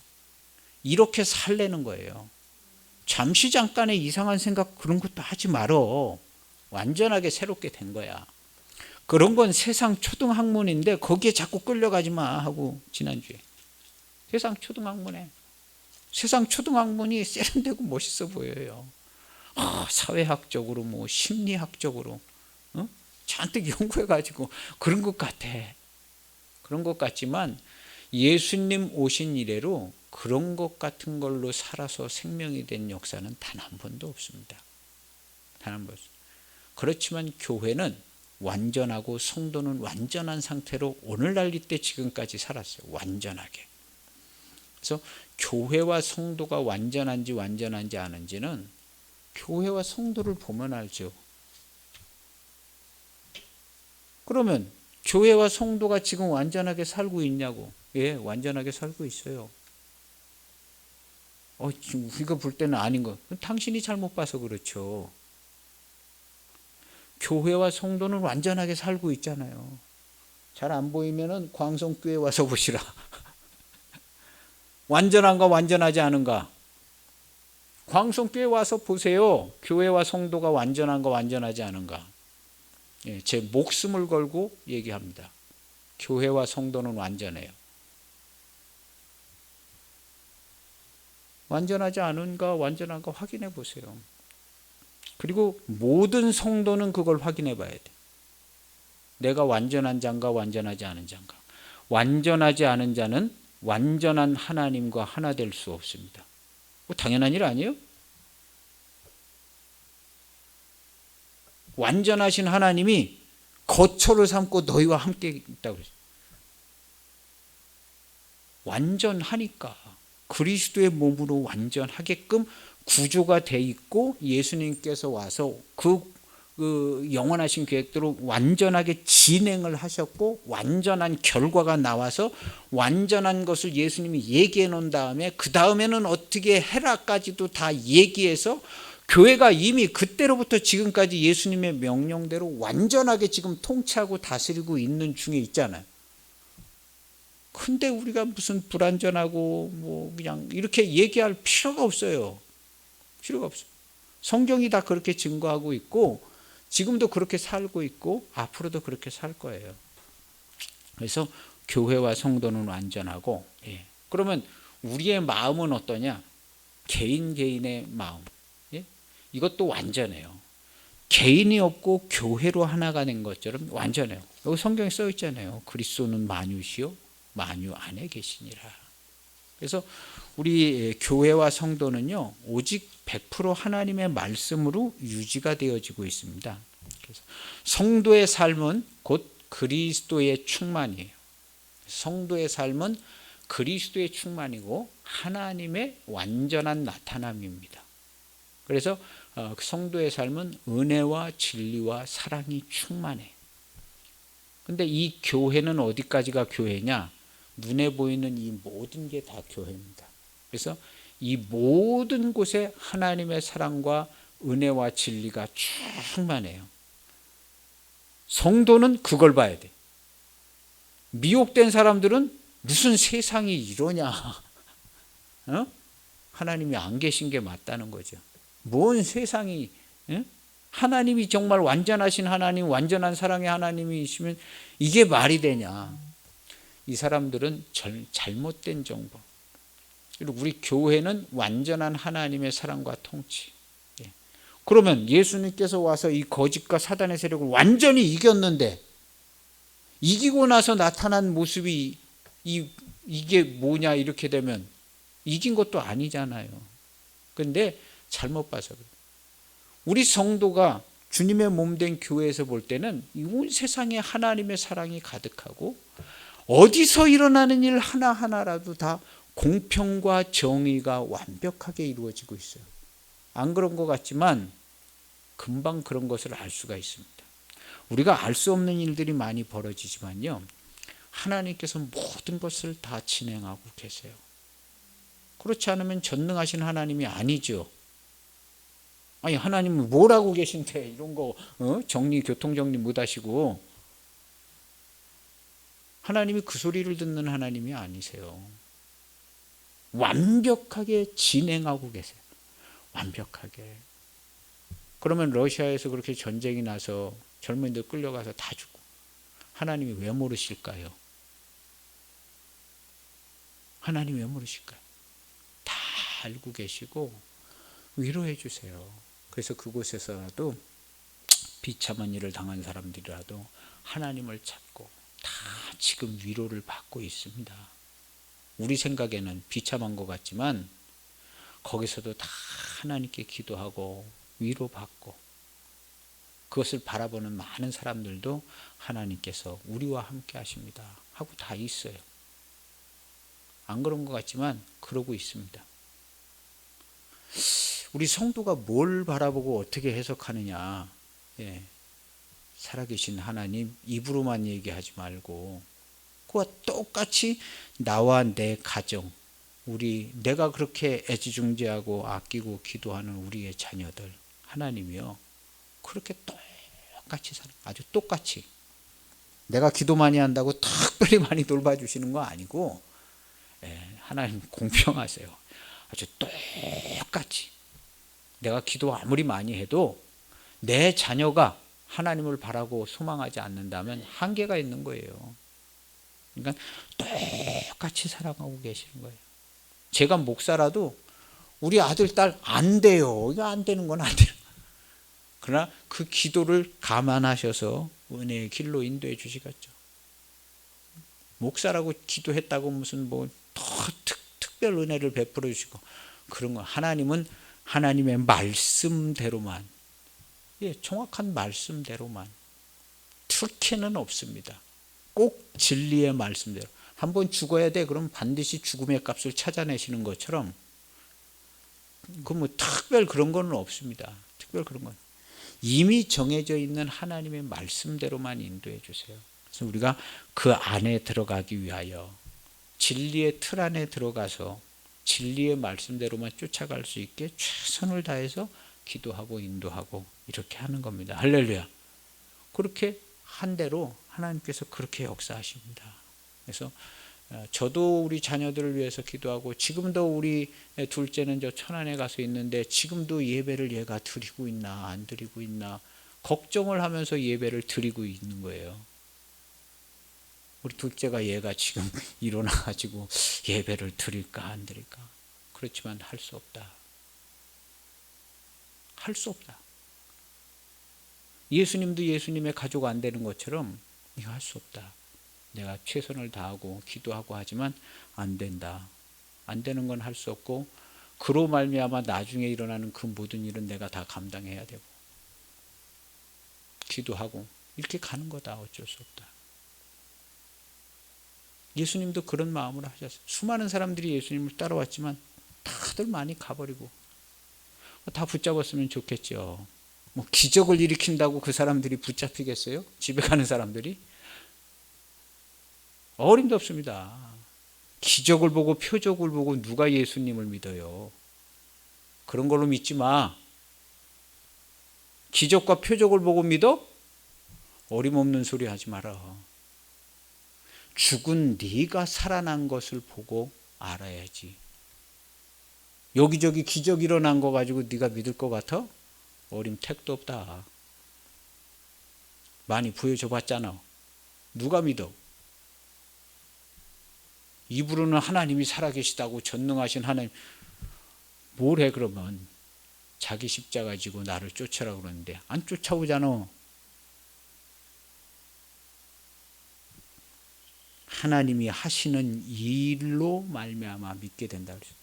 이렇게 살려는 거예요. 잠시 잠깐의 이상한 생각 그런 것도 하지 말어. 완전하게 새롭게 된 거야. 그런 건 세상 초등학문인데 거기에 자꾸 끌려가지 마 하고 지난주에. 세상 초등학문에. 세상 초등학문이 세련되고 멋있어 보여요. 사회학적으로 뭐 심리학적으로 잔뜩 연구해가지고 그런 것 같아. 그런 것 같지만 예수님 오신 이래로 그런 것 같은 걸로 살아서 생명이 된 역사는 단 한 번도 없습니다. 단 한 번도. 그렇지만 교회는 완전하고 성도는 완전한 상태로 오늘날 이때 지금까지 살았어요. 완전하게. 그래서 교회와 성도가 완전한지 완전한지 아는지는 교회와 성도를 보면 알죠. 그러면 교회와 성도가 지금 완전하게 살고 있냐고. 예, 완전하게 살고 있어요. 지금 우리가 볼 때는 아닌 거. 당신이 잘못 봐서 그렇죠. 교회와 성도는 완전하게 살고 있잖아요. 잘 안 보이면은 광성교회 와서 보시라. 완전한가 완전하지 않은가. 광성교회 와서 보세요. 교회와 성도가 완전한가 완전하지 않은가. 제 목숨을 걸고 얘기합니다. 교회와 성도는 완전해요. 완전하지 않은가 완전한가 확인해 보세요. 그리고 모든 성도는 그걸 확인해 봐야 돼. 내가 완전한 자인가 완전하지 않은 자인가. 완전하지 않은 자는 완전한 하나님과 하나 될 수 없습니다. 뭐 당연한 일 아니에요? 완전하신 하나님이 거처를 삼고 너희와 함께 있다고 그랬어요. 완전하니까 그리스도의 몸으로 완전하게끔 구조가 돼 있고 예수님께서 와서 그 영원하신 계획대로 완전하게 진행을 하셨고 완전한 결과가 나와서 완전한 것을 예수님이 얘기해 놓은 다음에 그 다음에는 어떻게 해라까지도 다 얘기해서 교회가 이미 그때로부터 지금까지 예수님의 명령대로 완전하게 지금 통치하고 다스리고 있는 중에 있잖아요. 근데 우리가 무슨 불완전하고 뭐 그냥 이렇게 얘기할 필요가 없어요. 필요가 없어요. 성경이 다 그렇게 증거하고 있고 지금도 그렇게 살고 있고 앞으로도 그렇게 살 거예요. 그래서 교회와 성도는 완전하고, 그러면 우리의 마음은 어떠냐? 개인의 마음, 이것도 완전해요. 개인이 없고 교회로 하나가 된 것처럼 완전해요. 여기 성경에 써 있잖아요. 그리스도는 만유시요 만유 안에 계시니라. 그래서 우리 교회와 성도는요 오직 100% 하나님의 말씀으로 유지가 되어지고 있습니다. 그래서 성도의 삶은 곧 그리스도의 충만이에요. 성도의 삶은 그리스도의 충만이고 하나님의 완전한 나타남입니다. 그래서 성도의 삶은 은혜와 진리와 사랑이 충만해. 근데 이 교회는 어디까지가 교회냐? 눈에 보이는 이 모든 게 다 교회입니다. 그래서 이 모든 곳에 하나님의 사랑과 은혜와 진리가 충만해요. 성도는 그걸 봐야 돼. 미혹된 사람들은 무슨 세상이 이러냐. 하나님이 안 계신 게 맞다는 거죠. 뭔 세상이, 하나님이 정말 완전하신 하나님, 완전한 사랑의 하나님이시면 이게 말이 되냐. 이 사람들은 잘못된 정보. 그리고 우리 교회는 완전한 하나님의 사랑과 통치. 그러면 예수님께서 와서 이 거짓과 사단의 세력을 완전히 이겼는데 이기고 나서 나타난 모습이 이게 뭐냐 이렇게 되면 이긴 것도 아니잖아요. 그런데 잘못 봐서 그래요. 우리 성도가 주님의 몸된 교회에서 볼 때는 온 세상에 하나님의 사랑이 가득하고 어디서 일어나는 일 하나하나라도 다 공평과 정의가 완벽하게 이루어지고 있어요. 안 그런 것 같지만 금방 그런 것을 알 수가 있습니다. 우리가 알 수 없는 일들이 많이 벌어지지만요. 하나님께서 모든 것을 다 진행하고 계세요. 그렇지 않으면 전능하신 하나님이 아니죠. 아니 하나님은 뭘 하고 계신데 이런 거 교통정리 못 하시고 하나님이 그 소리를 듣는 하나님이 아니세요. 완벽하게 진행하고 계세요. 완벽하게. 그러면 러시아에서 그렇게 전쟁이 나서 젊은이들 끌려가서 다 죽고 하나님이 왜 모르실까요? 하나님이 왜 모르실까요? 다 알고 계시고 위로해 주세요. 그래서 그곳에서라도 비참한 일을 당한 사람들이라도 하나님을 찾고 다 지금 위로를 받고 있습니다. 우리 생각에는 비참한 것 같지만 거기서도 다 하나님께 기도하고 위로받고 그것을 바라보는 많은 사람들도 하나님께서 우리와 함께 하십니다 하고 다 있어요. 안 그런 것 같지만 그러고 있습니다. 우리 성도가 뭘 바라보고 어떻게 해석하느냐. 살아계신 하나님 입으로만 얘기하지 말고 그와 똑같이 나와 내 가정, 내가 그렇게 애지중지하고 아끼고 기도하는 우리의 자녀들 하나님이요 그렇게 똑같이 아주 똑같이 내가 기도 많이 한다고 특별히 많이 돌봐주시는 거 아니고 하나님 공평하세요. 아주 똑같이 내가 기도 아무리 많이 해도 내 자녀가 하나님을 바라고 소망하지 않는다면 한계가 있는 거예요. 그러니까 똑같이 사랑하고 계시는 거예요. 제가 목사라도 우리 아들, 딸 안 돼요. 이거 안 되는 건 안 돼요. 그러나 그 기도를 감안하셔서 은혜의 길로 인도해 주시겠죠. 목사라고 기도했다고 무슨 뭐 더 특별 은혜를 베풀어 주시고 그런 거. 하나님은 하나님의 말씀대로만, 정확한 말씀대로만, 특혜는 없습니다. 꼭 진리의 말씀대로. 한번 죽어야 돼. 그럼 반드시 죽음의 값을 찾아내시는 것처럼 그 뭐 특별 그런 건 없습니다. 특별 그런 건 이미 정해져 있는 하나님의 말씀대로만 인도해 주세요. 그래서 우리가 그 안에 들어가기 위하여 진리의 틀 안에 들어가서 진리의 말씀대로만 쫓아갈 수 있게 최선을 다해서 기도하고 인도하고 이렇게 하는 겁니다. 할렐루야. 그렇게 한 대로 하나님께서 그렇게 역사하십니다. 그래서 저도 우리 자녀들을 위해서 기도하고, 지금도 우리 둘째는 저 천안에 가서 있는데 지금도 예배를 얘가 드리고 있나 안 드리고 있나 걱정을 하면서 예배를 드리고 있는 거예요. 우리 둘째가 얘가 지금 일어나가지고 예배를 드릴까 안 드릴까. 그렇지만 할 수 없다. 할 수 없다. 예수님도 예수님의 가족 안 되는 것처럼 이거 할 수 없다. 내가 최선을 다하고 기도하고 하지만 안 된다. 안 되는 건 할 수 없고, 그로 말미암아 나중에 일어나는 그 모든 일은 내가 다 감당해야 되고, 기도하고 이렇게 가는 거다. 어쩔 수 없다. 예수님도 그런 마음으로 하셨어요. 수많은 사람들이 예수님을 따라왔지만 다들 많이 가버리고, 다 붙잡았으면 좋겠죠. 뭐 기적을 일으킨다고 그 사람들이 붙잡히겠어요? 집에 가는 사람들이? 어림도 없습니다. 기적을 보고 표적을 보고 누가 예수님을 믿어요? 그런 걸로 믿지 마. 기적과 표적을 보고 믿어? 어림없는 소리 하지 마라. 죽은 네가 살아난 것을 보고 알아야지. 여기저기 기적 일어난 거 가지고 네가 믿을 것 같아? 어림 택도 없다. 많이 보여줘 봤잖아. 누가 믿어? 입으로는 하나님이 살아계시다고 전능하신 하나님, 뭘 해 그러면? 자기 십자가 지고 나를 쫓아라 그러는데 안 쫓아오잖아. 하나님이 하시는 일로 말미암아 믿게 된다 그랬어요.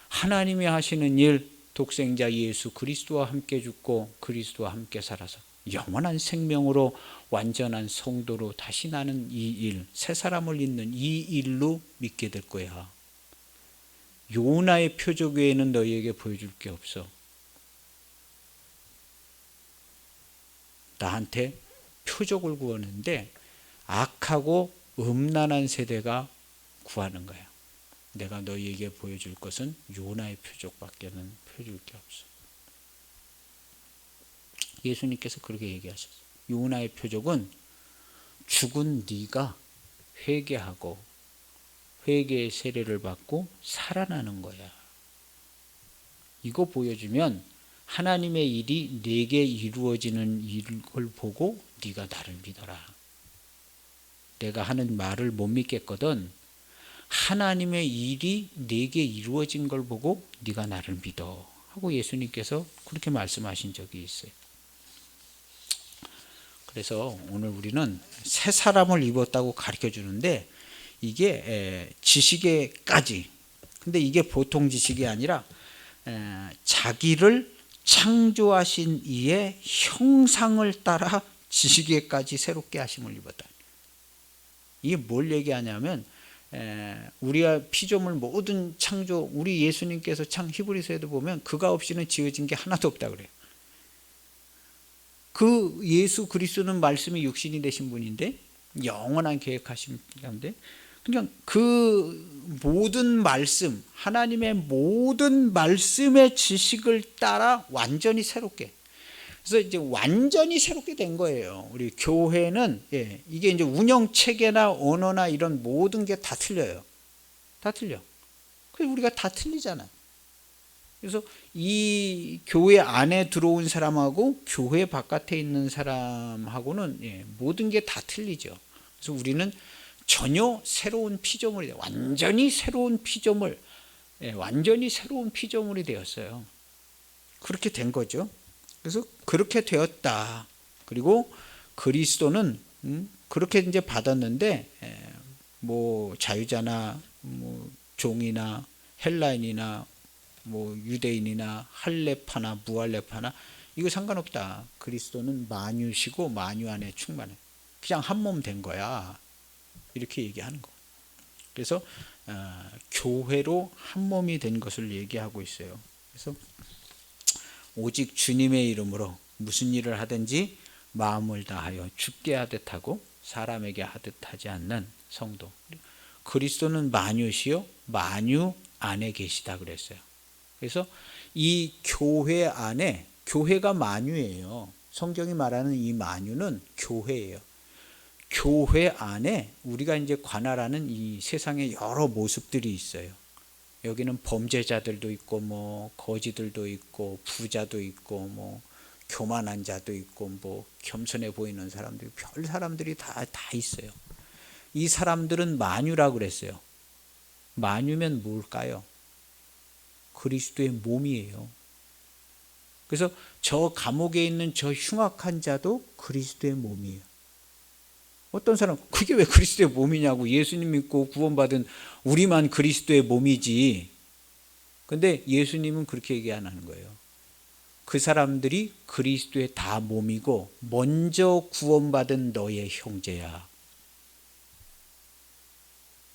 하나님이 하시는 일, 독생자 예수 그리스도와 함께 죽고 그리스도와 함께 살아서 영원한 생명으로 완전한 성도로 다시 나는 이 일, 새 사람을 잇는 이 일로 믿게 될 거야. 요나의 표적 외에는 너희에게 보여줄 게 없어. 나한테 표적을 구하는데 악하고 음란한 세대가 구하는 거야. 내가 너희에게 보여줄 것은 요나의 표적밖에는 보여줄 게 없어. 예수님께서 그렇게 얘기하셨어요. 요나의 표적은 죽은 네가 회개하고 회개의 세례를 받고 살아나는 거야. 이거 보여주면 하나님의 일이 네게 이루어지는 일을 보고 네가 나를 믿어라. 내가 하는 말을 못 믿겠거든. 하나님의 일이 네게 이루어진 걸 보고 네가 나를 믿어 하고 예수님께서 그렇게 말씀하신 적이 있어요. 그래서 오늘 우리는 새 사람을 입었다고 가르쳐 주는데 이게 지식에까지, 근데 이게 보통 지식이 아니라 자기를 창조하신 이의 형상을 따라 지식에까지 새롭게 하심을 입었다. 이게 뭘 얘기하냐면 우리가 피조물 모든 창조, 우리 예수님께서 히브리서에도 보면 그가 없이는 지어진 게 하나도 없다 그래요. 그 예수 그리스도는 말씀이 육신이 되신 분인데 영원한 계획하신 가운데 그냥 그 모든 말씀, 하나님의 모든 말씀의 지식을 따라 완전히 새롭게, 그래서 이제 완전히 새롭게 된 거예요. 우리 교회는 이게 이제 운영 체계나 언어나 이런 모든 게 다 틀려요. 다 틀려. 그래서 우리가 다 틀리잖아요. 그래서 이 교회 안에 들어온 사람하고 교회 바깥에 있는 사람하고는 모든 게 다 틀리죠. 그래서 우리는 전혀 새로운 피조물이다. 완전히 새로운 피조물. 완전히 새로운 피조물이 되었어요. 그렇게 된 거죠. 그래서 그렇게 되었다. 그리고 그리스도는 그렇게 이제 받았는데 뭐 자유자나 뭐 종이나 헬라인이나 뭐 유대인이나 할례파나 무할례파나 이거 상관없다. 그리스도는 만유시고 만유 안에 충만해. 그냥 한 몸 된 거야. 이렇게 얘기하는 거. 그래서 교회로 한 몸이 된 것을 얘기하고 있어요. 그래서 오직 주님의 이름으로 무슨 일을 하든지 마음을 다하여 주께 하듯 하고 사람에게 하듯 하지 않는 성도. 그리스도는 만유시요 만유 안에 계시다 그랬어요. 그래서 이 교회 안에, 교회가 만유예요. 성경이 말하는 이 만유는 교회예요. 교회 안에 우리가 이제 관할하는 이 세상의 여러 모습들이 있어요. 여기는 범죄자들도 있고 뭐 거지들도 있고 부자도 있고 뭐 교만한 자도 있고 뭐 겸손해 보이는 사람들, 별 사람들이 다 있어요. 이 사람들은 만유라고 그랬어요. 만유면 뭘까요? 그리스도의 몸이에요. 그래서 저 감옥에 있는 저 흉악한 자도 그리스도의 몸이에요. 어떤 사람 그게 왜 그리스도의 몸이냐고, 예수님 믿고 구원받은 우리만 그리스도의 몸이지. 근데 예수님은 그렇게 얘기 안 하는 거예요. 그 사람들이 그리스도의 다 몸이고 먼저 구원받은 너의 형제야.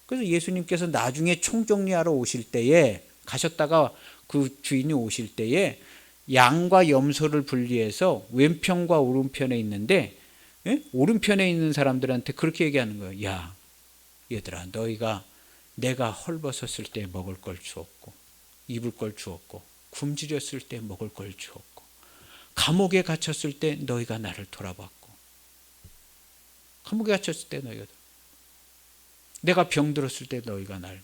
그래서 예수님께서 나중에 총정리하러 오실 때에 가셨다가 그 주인이 오실 때에 양과 염소를 분리해서 왼편과 오른편에 있는데 오른편에 있는 사람들한테 그렇게 얘기하는 거예요. 야, 얘들아, 너희가 내가 헐벗었을 때 먹을 걸 주었고 입을 걸 주었고 굶주렸을 때 먹을 걸 주었고 감옥에 갇혔을 때 너희가 나를 돌아봤고 감옥에 갇혔을 때 너희가 내가 병들었을 때 너희가 날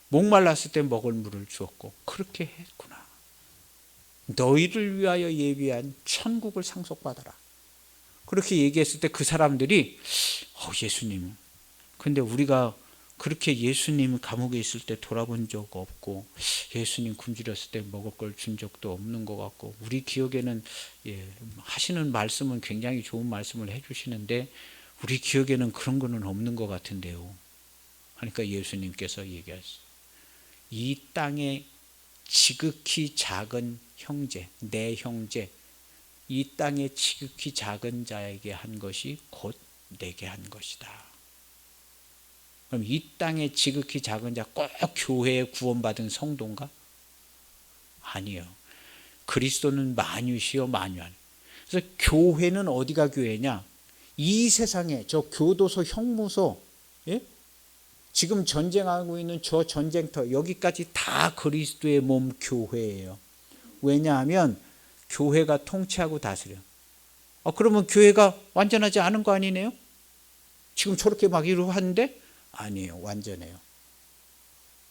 목말랐을 때 먹을 물을 주었고 그렇게 했구나. 너희를 위하여 예비한 천국을 상속받아라. 그렇게 얘기했을 때 그 사람들이 예수님, 근데 우리가 그렇게 예수님 감옥에 있을 때 돌아본 적 없고 예수님 굶주렸을 때 먹을 걸 준 적도 없는 것 같고 우리 기억에는 하시는 말씀은 굉장히 좋은 말씀을 해주시는데 우리 기억에는 그런 거는 없는 것 같은데요. 그러니까 예수님께서 얘기하셨어요. 이 땅에 지극히 작은 형제, 내 형제, 이 땅에 지극히 작은 자에게 한 것이 곧 내게 한 것이다. 그럼 이 땅에 지극히 작은 자 꼭 교회에 구원받은 성도인가? 아니요. 그리스도는 만유시요 만유하니. 그래서 교회는 어디가 교회냐? 이 세상에 저 교도소, 형무소, 지금 전쟁하고 있는 저 전쟁터, 여기까지 다 그리스도의 몸 교회예요. 왜냐하면 교회가 통치하고 다스려. 그러면 교회가 완전하지 않은 거 아니네요? 지금 저렇게 막 이러고 하는데? 아니에요. 완전해요.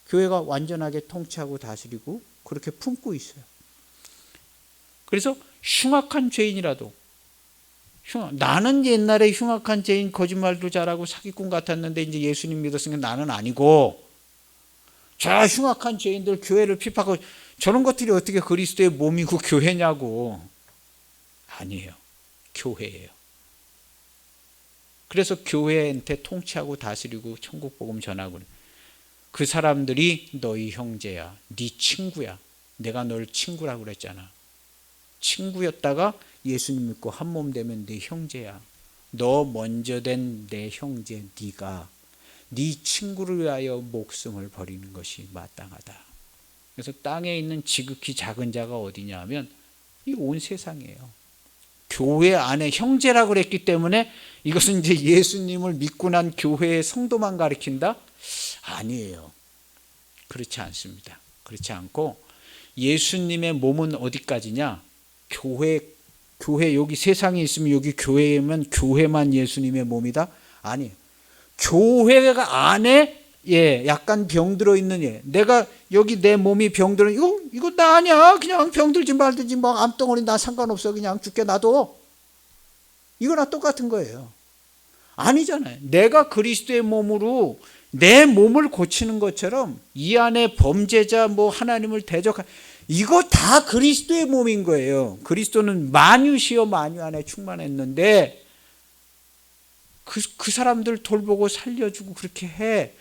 교회가 완전하게 통치하고 다스리고 그렇게 품고 있어요. 그래서 흉악한 죄인이라도, 나는 옛날에 흉악한 죄인, 거짓말도 잘하고 사기꾼 같았는데 이제 예수님 믿었으니까 나는 아니고, 저 흉악한 죄인들 교회를 핍박하고 저런 것들이 어떻게 그리스도의 몸이고 교회냐고. 아니에요. 교회예요. 그래서 교회한테 통치하고 다스리고 천국 복음 전하고 그 사람들이 너희 형제야, 네 친구야. 내가 널 친구라고 그랬잖아. 친구였다가 예수님 믿고 한 몸 되면 네 형제야. 너 먼저 된 내 형제 네가 네 친구를 위하여 목숨을 버리는 것이 마땅하다. 그래서 땅에 있는 지극히 작은 자가 어디냐 하면 이 온 세상이에요. 교회 안에 형제라고 그랬기 때문에 이것은 이제 예수님을 믿고 난 교회의 성도만 가리킨다? 아니에요. 그렇지 않습니다. 그렇지 않고 예수님의 몸은 어디까지냐? 교회 여기 세상에 있으면 여기 교회면 교회만 예수님의 몸이다? 아니에요. 교회가 안에 약간 병들어 있는 내가 여기 내 몸이 병들어 이거 나 아니야. 그냥 병들지 말든지 뭐 암덩어리 나 상관없어. 그냥 죽게 놔둬. 이거나 똑같은 거예요. 아니잖아요. 내가 그리스도의 몸으로 내 몸을 고치는 것처럼 이 안에 범죄자 하나님을 대적한 이거 다 그리스도의 몸인 거예요. 그리스도는 만유시여 만유 안에 충만했는데 그 사람들 돌보고 살려주고 그렇게 해.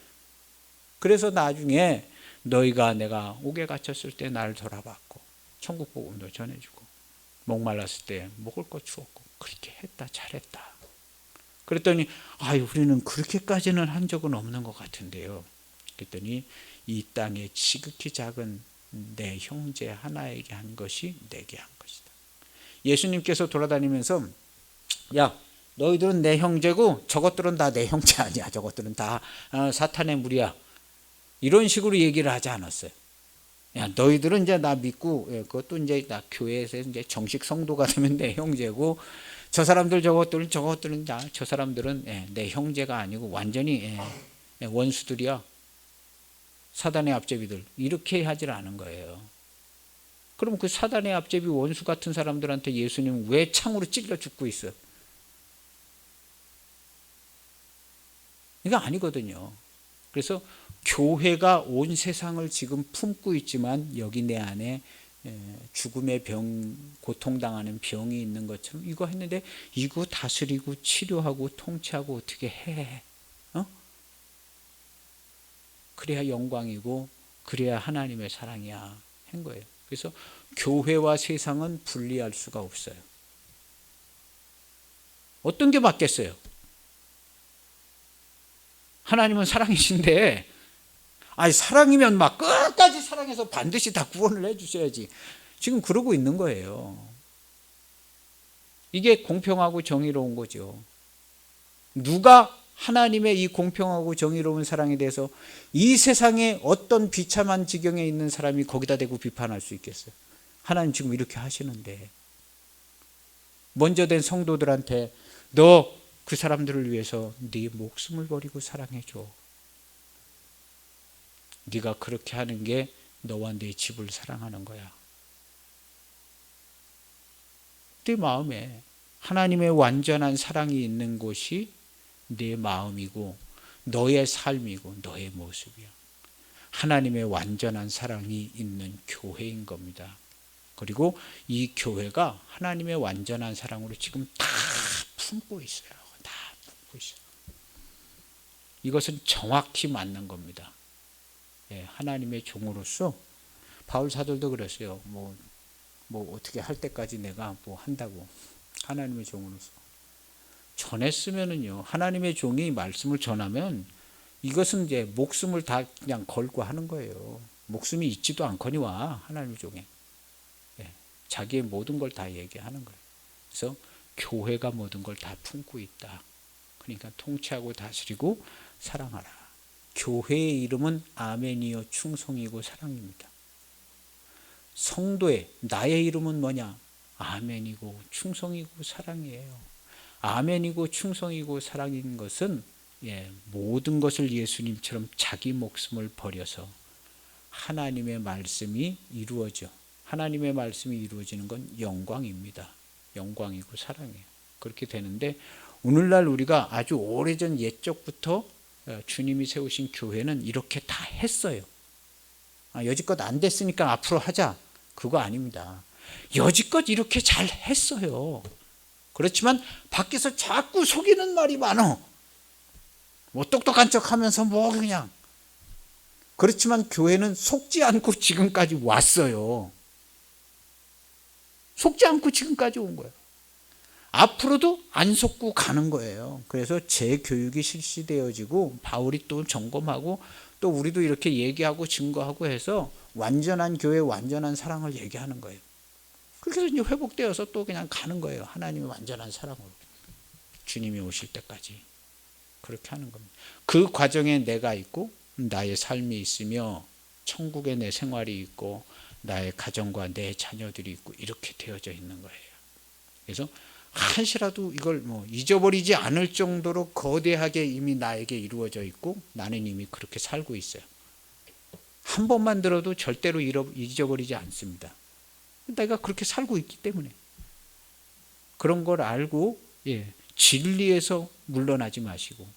그래서 나중에 너희가 내가 옥에 갇혔을 때 나를 돌아봤고 천국 복음도 전해주고 목말랐을 때 먹을 거 주었고 그렇게 했다 잘했다. 그랬더니 우리는 그렇게까지는 한 적은 없는 것 같은데요. 그랬더니 이 땅에 지극히 작은 내 형제 하나에게 한 것이 내게 한 것이다. 예수님께서 돌아다니면서 야 너희들은 내 형제고 저것들은 다 내 형제 아니야. 저것들은 다 사탄의 무리야. 이런 식으로 얘기를 하지 않았어요. 야 너희들은 이제 나 믿고 그것도 이제 나 교회에서 이제 정식 성도가 되면 내 형제고 저 사람들 저것들은 저 사람들은 내 형제가 아니고 완전히 원수들이야. 사단의 앞제비들 이렇게 하질 않은 거예요. 그럼 그 사단의 앞제비 원수 같은 사람들한테 예수님은 왜 창으로 찔러 죽고 있어요? 이거 아니거든요. 그래서 교회가 온 세상을 지금 품고 있지만 여기 내 안에 죽음의 병, 고통당하는 병이 있는 것처럼 이거 했는데 이거 다스리고 치료하고 통치하고 어떻게 해? 그래야 영광이고 그래야 하나님의 사랑이야 한 거예요. 그래서 교회와 세상은 분리할 수가 없어요. 어떤 게 맞겠어요? 하나님은 사랑이신데 사랑이면 막 끝까지 사랑해서 반드시 다 구원을 해주셔야지. 지금 그러고 있는 거예요. 이게 공평하고 정의로운 거죠. 누가 하나님의 이 공평하고 정의로운 사랑에 대해서 이 세상에 어떤 비참한 지경에 있는 사람이 거기다 대고 비판할 수 있겠어요? 하나님 지금 이렇게 하시는데 먼저 된 성도들한테 너 그 사람들을 위해서 네 목숨을 버리고 사랑해줘. 네가 그렇게 하는 게 너와 네 집을 사랑하는 거야. 네 마음에 하나님의 완전한 사랑이 있는 곳이 네 마음이고 너의 삶이고 너의 모습이야. 하나님의 완전한 사랑이 있는 교회인 겁니다. 그리고 이 교회가 하나님의 완전한 사랑으로 지금 다 품고 있어요. 다 품고 있어요. 이것은 정확히 맞는 겁니다. 하나님의 종으로서 바울 사도도 그랬어요. 뭐 어떻게 할 때까지 내가 한다고. 하나님의 종으로서 전했으면은요. 하나님의 종이 말씀을 전하면 이것은 이제 목숨을 다 그냥 걸고 하는 거예요. 목숨이 있지도 않거니와 하나님의 종에 자기의 모든 걸 다 얘기하는 거예요. 그래서 교회가 모든 걸 다 품고 있다. 그러니까 통치하고 다스리고 사랑하라. 교회의 이름은 아멘이요 충성이고 사랑입니다. 성도의 나의 이름은 뭐냐? 아멘이고 충성이고 사랑이에요. 아멘이고 충성이고 사랑인 것은 모든 것을 예수님처럼 자기 목숨을 버려서 하나님의 말씀이 이루어져. 하나님의 말씀이 이루어지는 건 영광입니다. 영광이고 사랑이에요. 그렇게 되는데 오늘날 우리가 아주 오래전 옛적부터 주님이 세우신 교회는 이렇게 다 했어요. 여지껏 안 됐으니까 앞으로 하자. 그거 아닙니다. 여지껏 이렇게 잘 했어요. 그렇지만 밖에서 자꾸 속이는 말이 많어. 똑똑한 척 하면서 그냥. 그렇지만 교회는 속지 않고 지금까지 왔어요. 속지 않고 지금까지 온 거예요. 앞으로도 안 속고 가는 거예요. 그래서 재교육이 실시되어지고 바울이 또 점검하고 또 우리도 이렇게 얘기하고 증거하고 해서 완전한 교회, 완전한 사랑을 얘기하는 거예요. 그렇게 해서 이제 회복되어서 또 그냥 가는 거예요. 하나님의 완전한 사랑으로. 주님이 오실 때까지. 그렇게 하는 겁니다. 그 과정에 내가 있고 나의 삶이 있으며 천국에 내 생활이 있고 나의 가정과 내 자녀들이 있고 이렇게 되어져 있는 거예요. 그래서 한시라도 이걸 잊어버리지 않을 정도로 거대하게 이미 나에게 이루어져 있고 나는 이미 그렇게 살고 있어요. 한 번만 들어도 절대로 잊어버리지 않습니다. 내가 그렇게 살고 있기 때문에 그런 걸 알고 진리에서 물러나지 마시고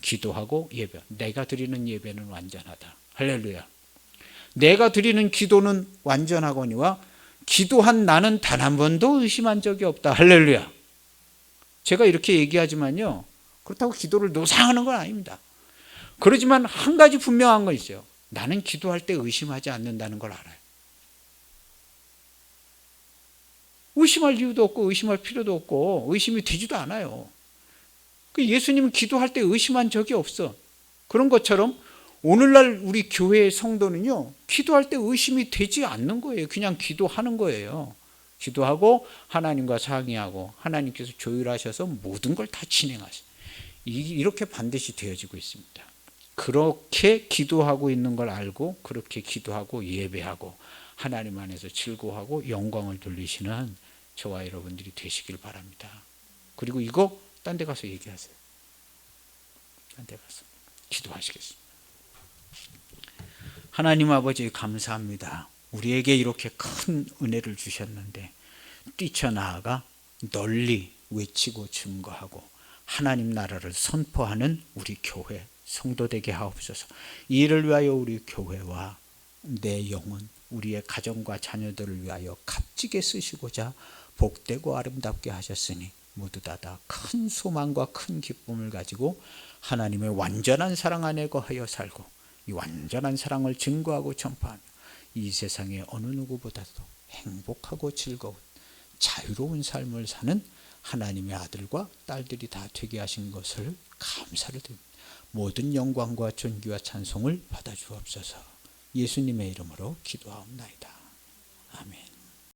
기도하고 예배. 내가 드리는 예배는 완전하다. 할렐루야. 내가 드리는 기도는 완전하거니와 기도한 나는 단 한 번도 의심한 적이 없다. 할렐루야. 제가 이렇게 얘기하지만요, 그렇다고 기도를 노상하는 건 아닙니다. 그러지만 한 가지 분명한 건 있어요. 나는 기도할 때 의심하지 않는다는 걸 알아요. 의심할 이유도 없고 의심할 필요도 없고 의심이 되지도 않아요. 예수님은 기도할 때 의심한 적이 없어. 그런 것처럼 오늘날 우리 교회의 성도는요, 기도할 때 의심이 되지 않는 거예요. 그냥 기도하는 거예요. 기도하고 하나님과 상의하고 하나님께서 조율하셔서 모든 걸 다 진행하세요. 이렇게 반드시 되어지고 있습니다. 그렇게 기도하고 있는 걸 알고 그렇게 기도하고 예배하고 하나님 안에서 즐거워하고 영광을 돌리시는 저와 여러분들이 되시길 바랍니다. 그리고 이거 딴 데 가서 얘기하세요. 딴 데 가서 기도하시겠습니다. 하나님 아버지 감사합니다. 우리에게 이렇게 큰 은혜를 주셨는데 뛰쳐나아가 널리 외치고 증거하고 하나님 나라를 선포하는 우리 교회 성도 되게 하옵소서. 이 일을 위하여 우리 교회와 내 영혼 우리의 가정과 자녀들을 위하여 값지게 쓰시고자 복되고 아름답게 하셨으니 모두 다 큰 소망과 큰 기쁨을 가지고 하나님의 완전한 사랑 안에 거하여 살고 이 완전한 사랑을 증거하고 전파하며 이 세상의 어느 누구보다도 행복하고 즐거운 자유로운 삶을 사는 하나님의 아들과 딸들이 다 되게 하신 것을 감사를 드립니다. 모든 영광과 존귀와 찬송을 받아 주옵소서. 예수님의 이름으로 기도하옵나이다. 아멘.